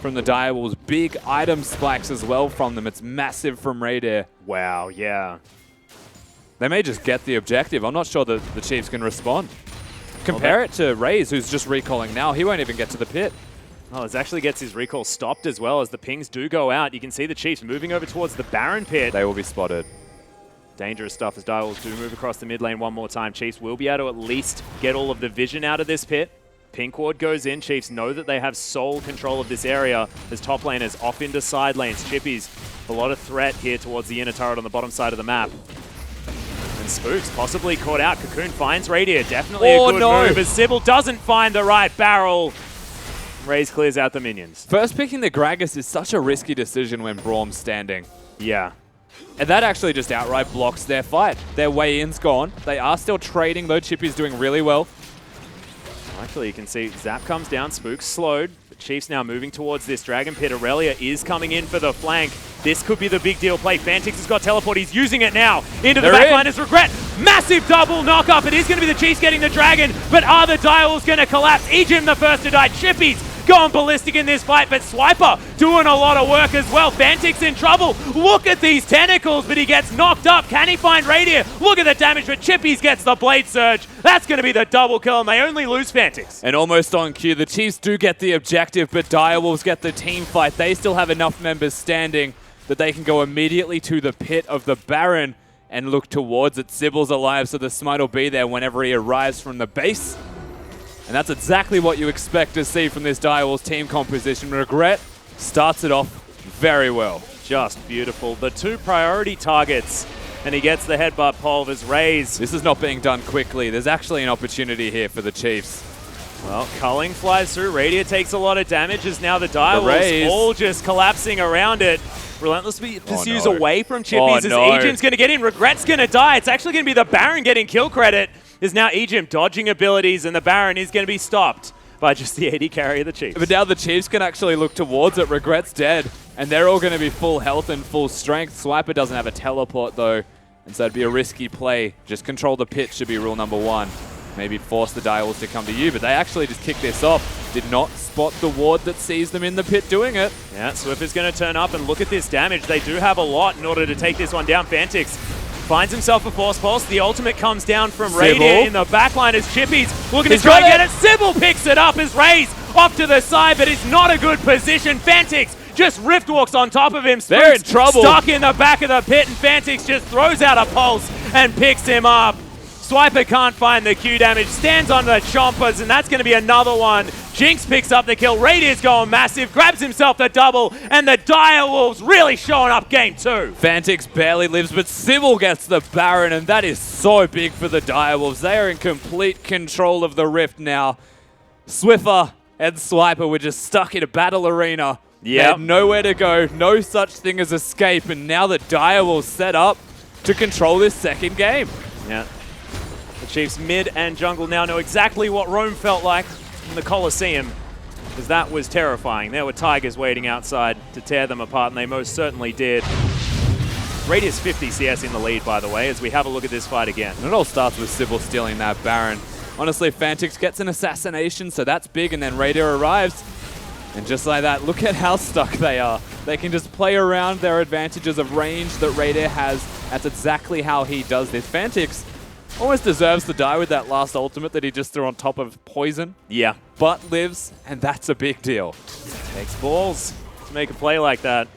from the Direwolves. Big item spikes as well from them. It's massive from Radar. Wow, yeah. They may just get the objective. I'm not sure that the Chiefs can respond. Compare it to Raze, who's just recalling now. He won't even get to the pit. Oh, this actually gets his recall stopped as well as the pings do go out. You can see the Chiefs moving over towards the Baron pit. They will be spotted. Dangerous stuff as Direwolves do move across the mid lane one more time. Chiefs will be able to at least get all of the vision out of this pit. Pink Ward goes in. Chiefs know that they have sole control of this area as top laners off into side lanes. Chippies, a lot of threat here towards the inner turret on the bottom side of the map. And Spooks possibly caught out. Cocoon finds Radiant. Definitely a good move as Cibil doesn't find the right barrel. Raze clears out the minions. First picking the Gragas is such a risky decision when Braum's standing. Yeah. And that actually just outright blocks their fight. Their way in's gone. They are still trading though. Chippy's doing really well. Actually, you can see Zap comes down, Spooks slowed, but Chiefs now moving towards this Dragon Pit. Aurelia is coming in for the flank. This could be the big deal play. Fantix has got teleport. He's using it now. Into the backline is Regret. Massive double knock up. It is going to be the Chiefs getting the Dragon, but are the Direwolves going to collapse? Ejim the first to die. Chippies going ballistic in this fight, but Swiper doing a lot of work as well. Fantix in trouble. Look at these tentacles, but he gets knocked up. Can he find Radiant? Look at the damage, but Chippies gets the Blade Surge. That's going to be the double kill, and they only lose Fantix. And almost on cue, the Chiefs do get the objective, but Direwolves get the team fight. They still have enough members standing that they can go immediately to the pit of the Baron and look towards it. Cibil's alive, so the smite will be there whenever he arrives from the base. And that's exactly what you expect to see from this Direwolves team composition. Regret starts it off very well. Just beautiful. The two priority targets, and he gets the headbutt Pulver's Raze. This is not being done quickly. There's actually an opportunity here for the Chiefs. Well, Culling flies through. Radia takes a lot of damage as now the Direwolves all just collapsing around it. Relentlessly pursues away from Chippies as Ejim's going to get in. Regret's going to die. It's actually going to be the Baron getting kill credit. There's now Ejim dodging abilities, and the Baron is going to be stopped by just the AD carry of the Chiefs. But now the Chiefs can actually look towards it. Regret's dead, and they're all going to be full health and full strength. Swiper doesn't have a teleport, though, and so it'd be a risky play. Just control the pit should be rule number one. Maybe force the Direwolves to come to you, but they actually just kicked this off. Did not spot the ward that sees them in the pit doing it. Yeah, Swift is going to turn up and look at this damage. They do have a lot in order to take this one down. Fantix finds himself a Force Pulse. The ultimate comes down from Radiant in the backline as Chippies looking to try and get it. Cibil picks it up as Raze off to the side, but it's not a good position. Fantix just rift walks on top of him. They're in trouble. Stuck in the back of the pit, and Fantix just throws out a pulse and picks him up. Swiper can't find the Q damage, stands on the chompers, and that's going to be another one. Jinx picks up the kill. Radiant's going massive, grabs himself the double, and the Direwolves really showing up game two. Fantix barely lives, but Cibil gets the Baron, and that is so big for the Direwolves. They are in complete control of the Rift now. Swiffer and Swiper were just stuck in a battle arena. They had nowhere to go, no such thing as escape, and now the Direwolves set up to control this second game. Yeah. The Chiefs mid and jungle now know exactly what Rome felt like in the Colosseum, because that was terrifying. There were tigers waiting outside to tear them apart, and they most certainly did. Radius 50 CS in the lead, by the way, as we have a look at this fight again. And it all starts with Cibil stealing that Baron. Honestly, Fantix gets an assassination, so that's big, and then Radar arrives. And just like that, look at how stuck they are. They can just play around their advantages of range that Radar has. That's exactly how he does this. Fantix almost deserves to die with that last ultimate that he just threw on top of Poison. Yeah. But lives, and that's a big deal. Takes balls to make a play like that.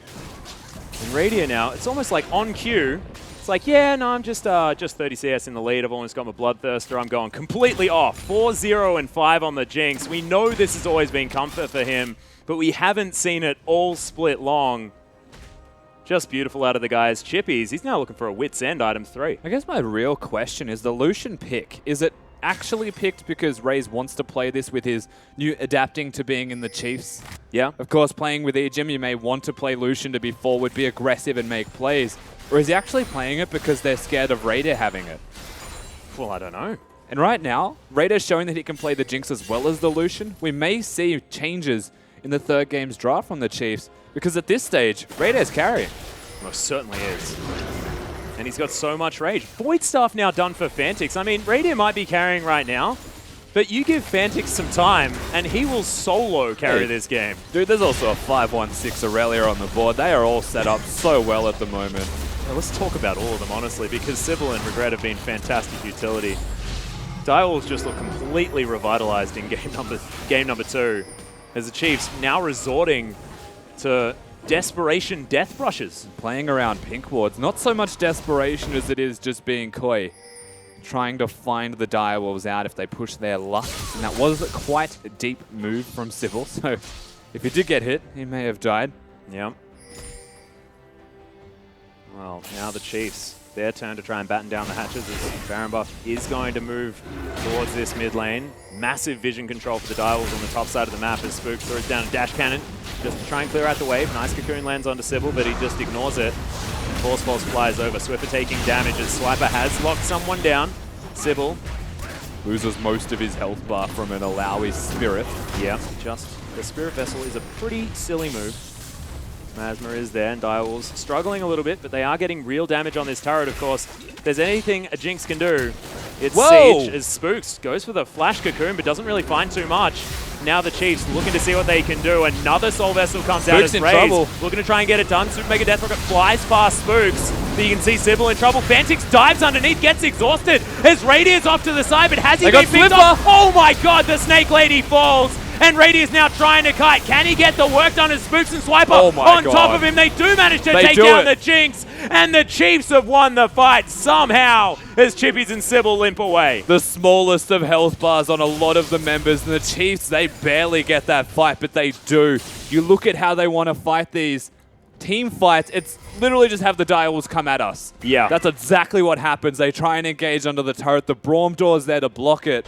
And Radiant now, it's almost like on cue. It's like, yeah, no, I'm just 30 CS in the lead. I've almost got my Bloodthirster. I'm going completely off. 4-0 and 5 on the Jinx. We know this has always been comfort for him, but we haven't seen it all split long. Just beautiful out of the guys. Chippies, he's now looking for a wit's end, item 3. I guess my real question is the Lucian pick. Is it actually picked because Raze wants to play this with his new adapting to being in the Chiefs? Yeah. Of course, playing with Ejim, you may want to play Lucian to be forward, be aggressive, and make plays. Or is he actually playing it because they're scared of Raider having it? Well, I don't know. And right now, Raider's showing that he can play the Jinx as well as the Lucian. We may see changes in the third game's draft from the Chiefs, because at this stage, Raider's carrying. Most certainly is. And he's got so much rage. Void Staff now done for Fantix. I mean, Raider might be carrying right now, but you give Fantix some time, and he will solo carry this game. Dude, there's also a 5-1-6 Aurelia on the board. They are all set up so well at the moment. Well, let's talk about all of them, honestly, because Cibil and Regret have been fantastic utility. Direwolves just look completely revitalized in game number 2, as the Chiefs now resorting to desperation death brushes. Playing around pink wards, not so much desperation as it is just being coy. Trying to find the Direwolves out if they push their luck. And that was quite a deep move from Cibil, so if he did get hit, he may have died. Yeah. Well, now the Chiefs, their turn to try and batten down the hatches as Baron Buff is going to move towards this mid lane. Massive vision control for the Direwolves on the top side of the map as Spook throws down a dash cannon just to try and clear out the wave. Nice cocoon lands onto Cibil, but he just ignores it. Force Pulse flies over. Swiffer taking damage as Swiper has locked someone down. Cibil loses most of his health bar from an Alawi Spirit. Yeah, just the Spirit Vessel is a pretty silly move. Masma is there, and Direwolves struggling a little bit, but they are getting real damage on this turret, of course. If there's anything a Jinx can do, it's Siege as Spooks goes for the Flash Cocoon, but doesn't really find too much. Now the Chiefs looking to see what they can do. Another Soul Vessel comes out as Raze, looking to try and get it done. Super Mega Death Rocket flies past Spooks, but you can see Cibil in trouble. Fantix dives underneath, gets exhausted as Radier's off to the side, but has he been picked off? Oh my god, the Snake Lady falls! And Radier's now trying to kite. Can he get the work done as Spooks and Swiper on top of him? They do manage to take down the Jinx, and the Chiefs have won the fight somehow as Chippies and Cibil limp away. The smallest of health bars on a lot of the members, and the Chiefs, they barely get that fight, but they do. You look at how they want to fight these team fights, it's literally just have the Direwolves come at us. Yeah. That's exactly what happens. They try and engage under the turret. The Braum door's there to block it,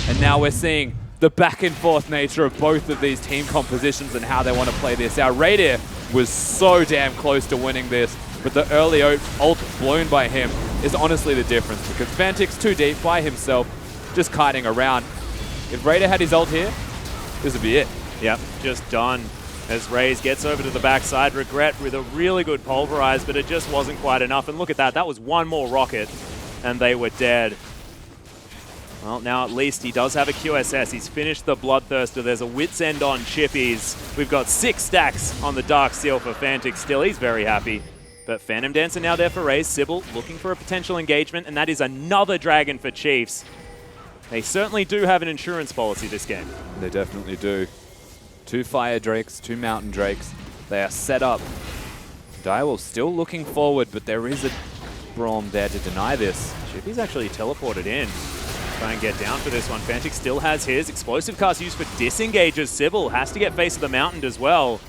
and now we're seeing the back and forth nature of both of these team compositions and how they want to play this out. Radier was so damn close to winning this, but the early ult blown by him is honestly the difference, because Fantix too deep by himself, just kiting around. If Raider had his ult here, this would be it. Yep, just done. As Raze gets over to the backside, Regret with a really good pulverize, but it just wasn't quite enough. And look at that, that was one more rocket, and they were dead. Well, now at least he does have a QSS. He's finished the Bloodthirster. There's a Wit's End on Chippies. We've got 6 stacks on the Dark Seal for Fantix still. He's very happy. But Phantom Dancer now there for Raze. Cibil looking for a potential engagement, and that is another Dragon for Chiefs. They certainly do have an insurance policy this game. They definitely do. 2 Fire Drakes, 2 Mountain Drakes. They are set up. Direwolves still looking forward, but there is a Braum there to deny this. Chippy's actually teleported in. Try and get down for this one. Fantix still has his. Explosive cast used for disengages. Cibil has to get face of the mountain as well.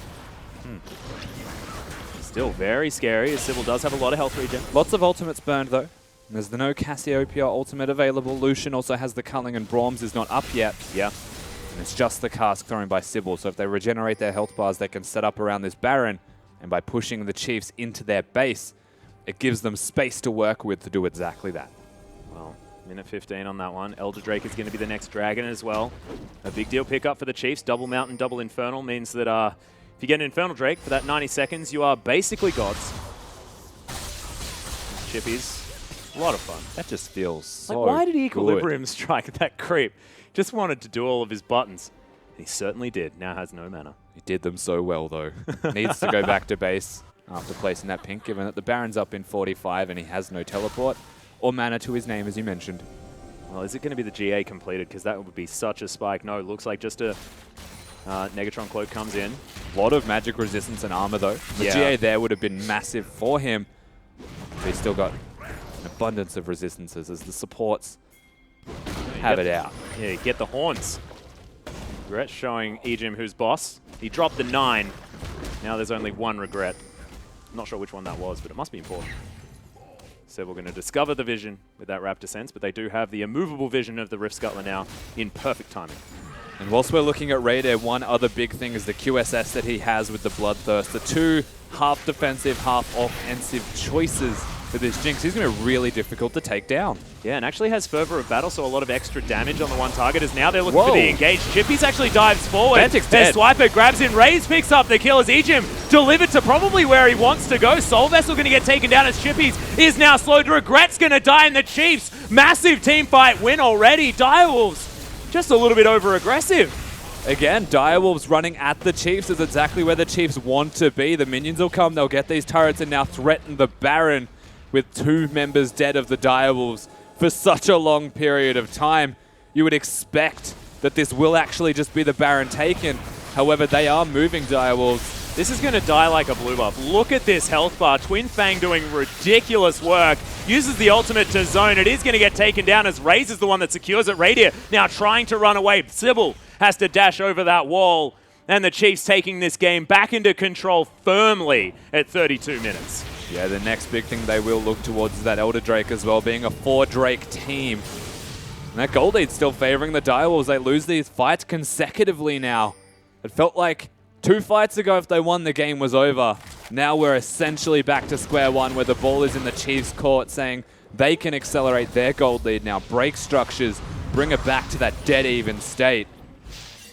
Still very scary, as Cibil does have a lot of health regen. Lots of ultimates burned, though. There's the no Cassiopeia ultimate available. Lucian also has the Culling, and Braum's is not up yet. Yeah. And it's just the cask thrown by Cibil, so if they regenerate their health bars, they can set up around this Baron, and by pushing the Chiefs into their base, it gives them space to work with to do exactly that. Well, minute 15 on that one. Elder Drake is going to be the next Dragon as well. A big deal pickup for the Chiefs. Double Mountain, double Infernal means that if you get an Infernal Drake for that 90 seconds, you are basically gods. Chippies. A lot of fun. That just feels so why did he Equilibrium good. strike that creep? Just wanted to do all of his buttons. He certainly did. Now has no mana. He did them so well, though. Needs to go back to base after placing that pink, given that the Baron's up in 45 and he has no teleport or mana to his name, as you mentioned. Well, is it going to be the GA completed? Because that would be such a spike. No, looks like just a Negatron Cloak comes in. A lot of magic resistance and armor, though. The GA there would have been massive for him. But he's still got an abundance of resistances as the supports have it out. Yeah, get the horns. Regret showing Ejim who's boss. He dropped the 9. Now there's only 1 Regret. not sure which one that was, but it must be important. So we're going to discover the vision with that Raptor Sense, but they do have the immovable vision of the Rift Scuttler now in perfect timing. And whilst we're looking at Raider, one other big thing is the QSS that he has with the Bloodthirst. The two half defensive, half offensive choices for this Jinx. He's going to be really difficult to take down. Yeah, and actually has Fervor of Battle, so a lot of extra damage on the one target as now they're looking for the engaged. Chippy's actually dives forward. Fantic's dead. Swiper grabs in, Raze picks up the kill as Ejim delivered to probably where he wants to go. Soul Vessel going to get taken down as Chippy's is now slowed. Regret's going to die in the Chiefs. Massive team fight win already. Direwolves just a little bit over-aggressive. Again, Direwolves running at the Chiefs is exactly where the Chiefs want to be. The minions will come, they'll get these turrets and now threaten the Baron with 2 members dead of the Direwolves for such a long period of time. You would expect that this will actually just be the Baron taken. However, they are moving Direwolves. This is going to die like a blue buff. Look at this health bar. Twin Fang doing ridiculous work. Uses the ultimate to zone. It is going to get taken down as Raze is the one that secures it. Radier now trying to run away. Cibil has to dash over that wall. And the Chiefs taking this game back into control firmly at 32 minutes. Yeah, the next big thing they will look towards is that Elder Drake as well, being a 4-Drake team. And that gold lead's still favoring the Direwolves. They lose these fights consecutively now. It felt like 2 fights ago, if they won, the game was over. Now we're essentially back to square one where the ball is in the Chiefs' court saying they can accelerate their gold lead now, break structures, bring it back to that dead even state.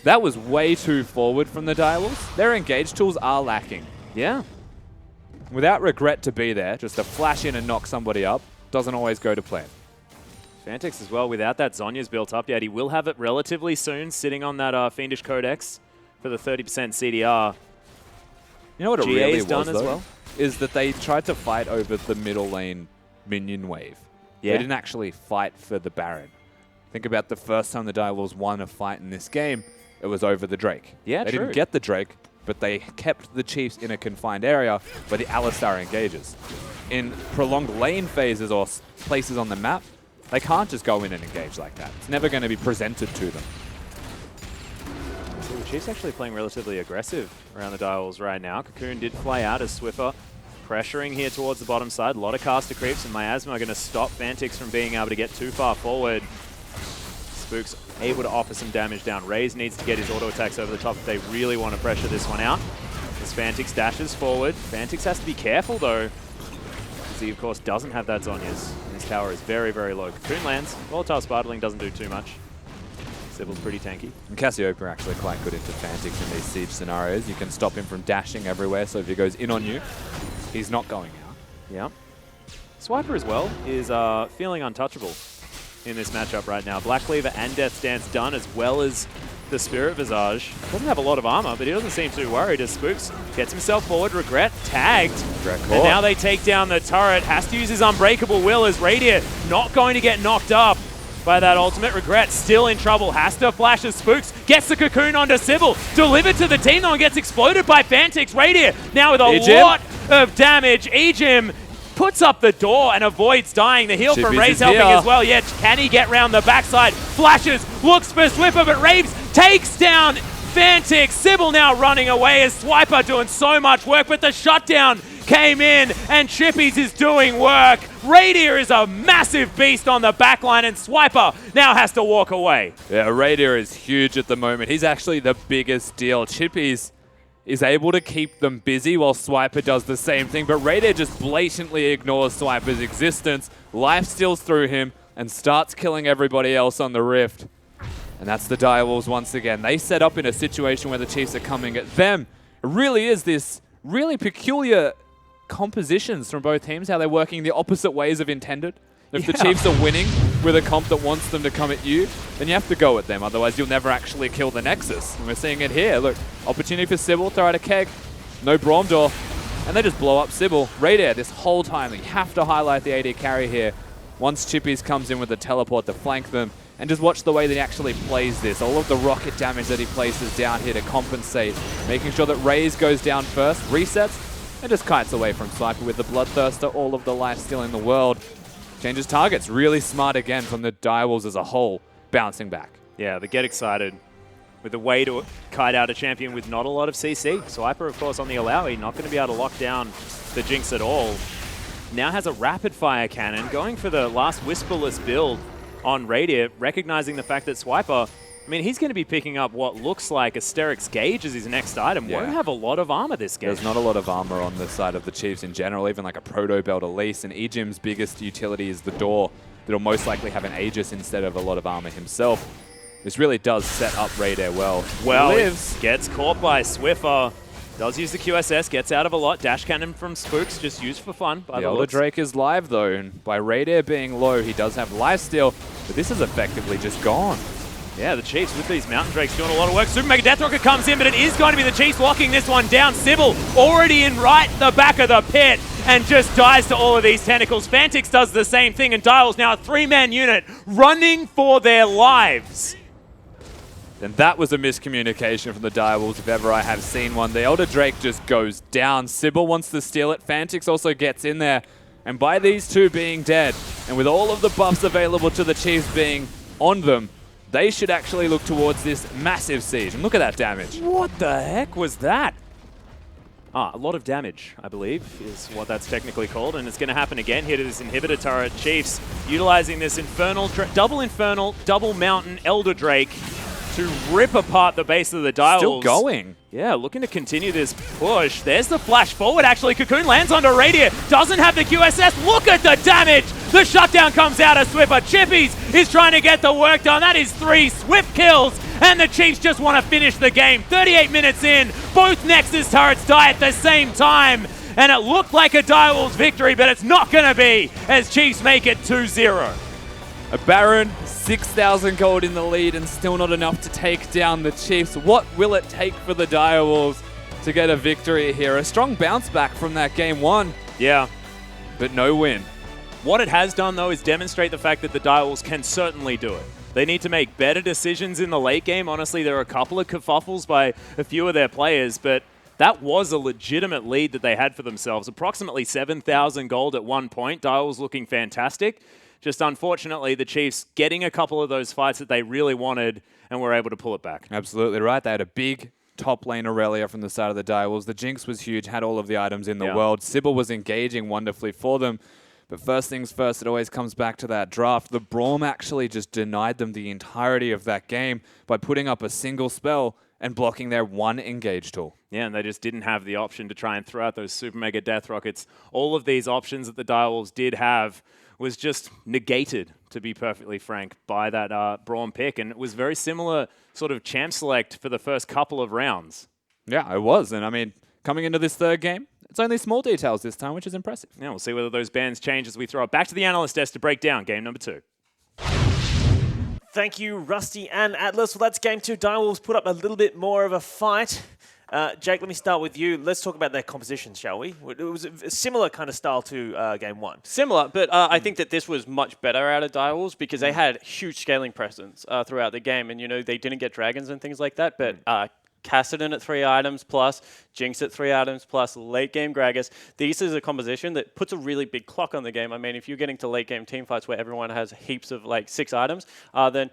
That was way too forward from the Direwolves. Their engage tools are lacking. Yeah. Without Regret to be there, just to flash in and knock somebody up, doesn't always go to plan. Fantix as well, without that Zhonya's built up yet. He will have it relatively soon, sitting on that Fiendish Codex for the 30% CDR. You know what it GA's really was, done as though? well? Is that they tried to fight over the middle lane minion wave. Yeah. They didn't actually fight for the Baron. Think about the first time the Direwolves won a fight in this game, it was over the Drake. Yeah, They true. didn't get the Drake, but they kept the Chiefs in a confined area where the Alistar engages. In prolonged lane phases or places on the map, they can't just go in and engage like that. It's never going to be presented to them. So the Chiefs actually playing relatively aggressive around the Direwolves right now. Cocoon did fly out as Swiffer pressuring here towards the bottom side. A lot of caster creeps, and Miasma are going to stop Fantix from being able to get too far forward. Spook's able to offer some damage down. Raze needs to get his auto attacks over the top if they really want to pressure this one out. As Fantix dashes forward. Fantix has to be careful though, because he of course doesn't have that Zhonya's, and his tower is very, very low. Cocoon lands. Volatile Spartling doesn't do too much. Cibil's pretty tanky. And Cassiopeia are actually quite good into Fantix in these siege scenarios. You can stop him from dashing everywhere, so if he goes in on you, he's not going out. Yeah. Swiper as well is feeling untouchable in this matchup right now. Black Cleaver and Death's Dance done, as well as the Spirit Visage. Doesn't have a lot of armor, but he doesn't seem too worried as Spooks gets himself forward. Regret tagged. And now they take down the turret. Has to use his Unbreakable Will as Radiant not going to get knocked up by that ultimate. Regret still in trouble. Has to flash as Spooks gets the Cocoon onto Cibil. Delivered to the team though and gets exploded by Fantix. Radiant now with a lot of damage. Ejim puts up the door and avoids dying. The heal from Raze helping as well. Yeah, can he get round the backside? Flashes, looks for Swiffer, but Raves takes down Fantix. Cibil now running away as Swiper doing so much work, but the shutdown came in and Chippies is doing work. Radier is a massive beast on the backline and Swiper now has to walk away. Yeah, Radier is huge at the moment. He's actually the biggest deal. Chippies is able to keep them busy while Swiper does the same thing, but Radier just blatantly ignores Swiper's existence, life steals through him, and starts killing everybody else on the Rift. And that's the Direwolves once again. They set up in a situation where the Chiefs are coming at them. It really is this really peculiar compositions from both teams, how they're working the opposite ways of intended. If the Chiefs are winning with a comp that wants them to come at you, then you have to go at them. Otherwise, you'll never actually kill the Nexus. And we're seeing it here. Look, opportunity for Cibil, throw out a keg. No Braum Door. And they just blow up Cibil. Radier this whole time. You have to highlight the AD carry here. Once Chippies comes in with the teleport to flank them. And just watch the way that he actually plays this. All of the rocket damage that he places down here to compensate. Making sure that Raze goes down first, resets, and just kites away from Swiper with the Bloodthirster. All of the life steal in the world. Changes targets. Really smart again from the Direwolves as a whole, bouncing back. Yeah, the Get Excited with a way to kite out a champion with not a lot of CC. Swiper, of course, on the Alawi, not going to be able to lock down the Jinx at all. Now has a rapid-fire cannon, going for the last Whisperless build on Radiant, recognizing the fact that Swiper, I mean, he's going to be picking up what looks like Asterix Gauge as his next item. Yeah. Won't have a lot of armor this game. There's not a lot of armor on the side of the Chiefs in general, even like a Proto Belt Elise, and Ejim's biggest utility is the door. That'll most likely have an Aegis instead of a lot of armor himself. This really does set up Radair well. Well, Lives. Gets caught by Swiffer. Does use the QSS, gets out of a lot. Dash cannon from Spooks, just used for fun by The the Elder looks. Drake is live though, and by Radair being low, he does have lifesteal, but this is effectively just gone. Yeah, the Chiefs with these Mountain Drakes doing a lot of work. Super Mega Death Rocket comes in, but it is going to be the Chiefs locking this one down. Cibil already in right the back of the pit and just dies to all of these tentacles. Fantix does the same thing, and Dial's now a 3-man unit running for their lives. And that was a miscommunication from the Direwolves, if ever I have seen one. The Elder Drake just goes down. Cibil wants to steal it. Fantix also gets in there. And by these two being dead, and with all of the buffs available to the Chiefs being on them, they should actually look towards this massive siege. And look at that damage. What the heck was that? A lot of damage, I believe, is what that's technically called, and it's going to happen again here to this inhibitor turret. Chiefs utilizing this double mountain Elder Drake to rip apart the base of the Direwolves. Still going. Yeah, looking to continue this push. There's the flash forward, actually. Cocoon lands onto Radiant. Doesn't have the QSS. Look at the damage. The shutdown comes out of Swiffer. Chippies is trying to get the work done. That is 3 Swift kills. And the Chiefs just want to finish the game. 38 minutes in. Both Nexus turrets die at the same time. And it looked like a Direwolves victory, but it's not going to be as Chiefs make it 2-0. A Baron, 6,000 gold in the lead, and still not enough to take down the Chiefs. What will it take for the Direwolves to get a victory here? A strong bounce back from that game 1. Yeah. But no win. What it has done, though, is demonstrate the fact that the Direwolves can certainly do it. They need to make better decisions in the late game. Honestly, there are a couple of kerfuffles by a few of their players, but that was a legitimate lead that they had for themselves. Approximately 7,000 gold at one point. Direwolves looking fantastic. Just unfortunately, the Chiefs getting a couple of those fights that they really wanted and were able to pull it back. Absolutely right. They had a big top lane Aurelia from the side of the Direwolves. The Jinx was huge, had all of the items in the world. Cibil was engaging wonderfully for them. But first things first, it always comes back to that draft. The Braum actually just denied them the entirety of that game by putting up a single spell and blocking their one engage tool. Yeah, and they just didn't have the option to try and throw out those Super Mega Death Rockets. All of these options that the Direwolves did have was just negated, to be perfectly frank, by that Braum pick. And it was very similar sort of champ select for the first couple of rounds. Yeah, it was. And I mean, coming into this third game, it's only small details this time, which is impressive. Yeah, we'll see whether those bans change as we throw it back to the analyst desk to break down game number 2. Thank you, Rusty and Atlas. Well, that's game 2. Direwolves put up a little bit more of a fight. Jake, let me start with you. Let's talk about their composition, shall we? It was a similar kind of style to game 1. Similar, but I think that this was much better out of Direwolves because they had huge scaling presence throughout the game. And, you know, they didn't get dragons and things like that, but Kassadin at 3 items plus, Jinx at 3 items plus, late game Gragas. This is a composition that puts a really big clock on the game. I mean, if you're getting to late game team fights where everyone has heaps of like 6 items, then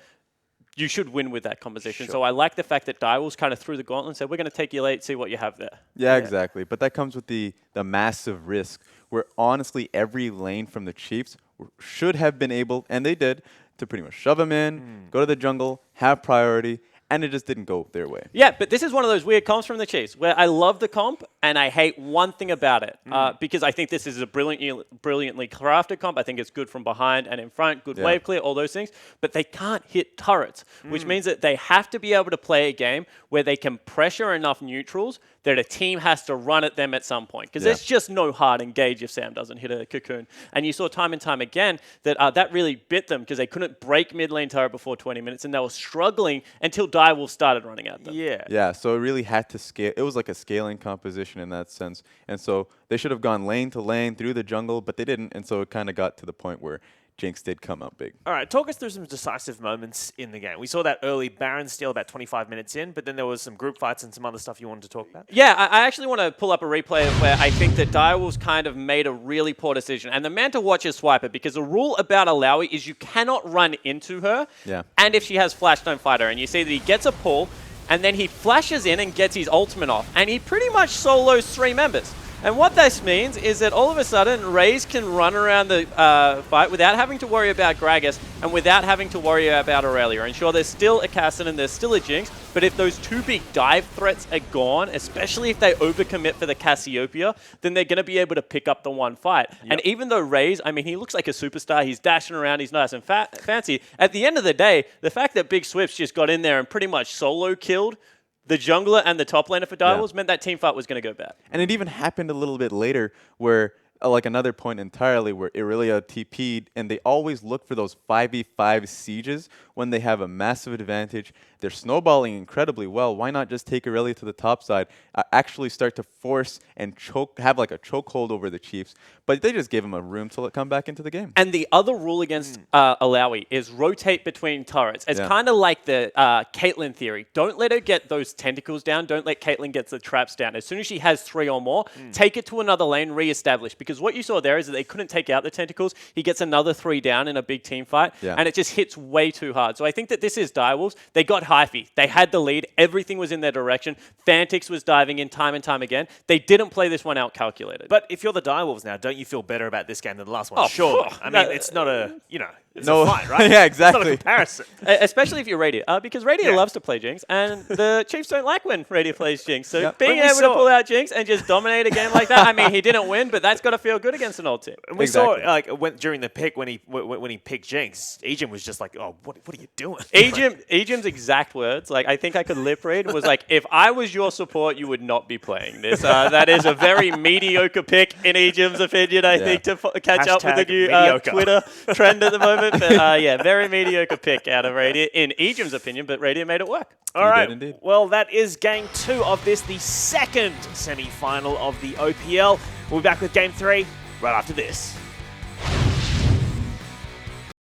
you should win with that composition. Sure. So I like the fact that Direwolves kind of threw the gauntlet and said, we're going to take you late, see what you have there. Yeah, exactly. But that comes with the massive risk where honestly every lane from the Chiefs should have been able, and they did, to pretty much shove them in, go to the jungle, have priority, and it just didn't go their way. Yeah, but this is one of those weird comps from the Chiefs where I love the comp and I hate one thing about it because I think this is a brilliantly crafted comp. I think it's good from behind and in front, good wave clear, all those things. But they can't hit turrets, which means that they have to be able to play a game where they can pressure enough neutrals that a team has to run at them at some point. Because there's just no hard engage if Sam doesn't hit a Cocoon. And you saw time and time again that that really bit them because they couldn't break mid lane turret before 20 minutes and they were struggling until Direwolves started running at them. Yeah, so it really had to scale. It was like a scaling composition in that sense. And so they should have gone lane to lane through the jungle, but they didn't. And so it kind of got to the point where Jinx did come out big. All right, talk us through some decisive moments in the game. We saw that early Baron steal about 25 minutes in, but then there was some group fights and some other stuff you wanted to talk about. Yeah, I actually want to pull up a replay of where I think that Direwolves kind of made a really poor decision. And the man to watch is Swiper, because the rule about Alawi is you cannot run into her. Yeah. And if she has flash, don't fight her. And you see that he gets a pull, and then he flashes in and gets his ultimate off, and he pretty much solos 3 members. And what this means is that all of a sudden, Raze can run around the fight without having to worry about Gragas and without having to worry about Aurelia. And sure, there's still a Kassadin, there's still a Jinx, but if those 2 big dive threats are gone, especially if they overcommit for the Cassiopeia, then they're going to be able to pick up the one fight. Yep. And even though Raze, I mean, he looks like a superstar, he's dashing around, he's nice and fancy, at the end of the day, the fact that Big Swift's just got in there and pretty much solo killed the jungler and the top laner for Direwolves meant that team fight was going to go bad. And it even happened a little bit later where, like another point entirely, where Aurelia TP'd, and they always look for those 5v5 sieges when they have a massive advantage. They're snowballing incredibly well. Why not just take Aurelia to the top side, actually start to force and have like a chokehold over the Chiefs? But they just gave him a room to come back into the game. And the other rule against Alawi is rotate between turrets. It's kind of like the Caitlyn theory. Don't let her get those tentacles down. Don't let Caitlyn get the traps down. As soon as she has 3 or more, take it to another lane, re-establish. Because what you saw there is that they couldn't take out the tentacles. He gets another 3 down in a big team fight, and it just hits way too hard. So I think that this is Direwolves. They got hyphy. They had the lead. Everything was in their direction. Fantix was diving in time and time again. They didn't play this one out calculated. But if you're the Direwolves now, don't you feel better about this game than the last one? Oh, sure. I mean, it's not a, it's a fight, right? Yeah, exactly. It's not a comparison. Especially if you're Radiant. Because Radiant loves to play Jinx, and the Chiefs don't like when Radiant plays Jinx. So being able to pull out Jinx and just dominate a game like that, I mean, he didn't win, but that's got to feel good against an old team. And we saw, during the pick, when he picked Jinx, Ejim was just like, oh, what are you doing? Ejim's exact words, like, I think I could lip read, was like, if I was your support, you would not be playing this. That is a very mediocre pick, in Ejim's opinion, I think, to catch up with the new Twitter trend at the moment. But very mediocre pick out of Radiant, in Ejim's opinion, but Radiant made it work. All right, well, that is game 2 of this, the second semi-final of the OPL. We'll be back with game 3 right after this.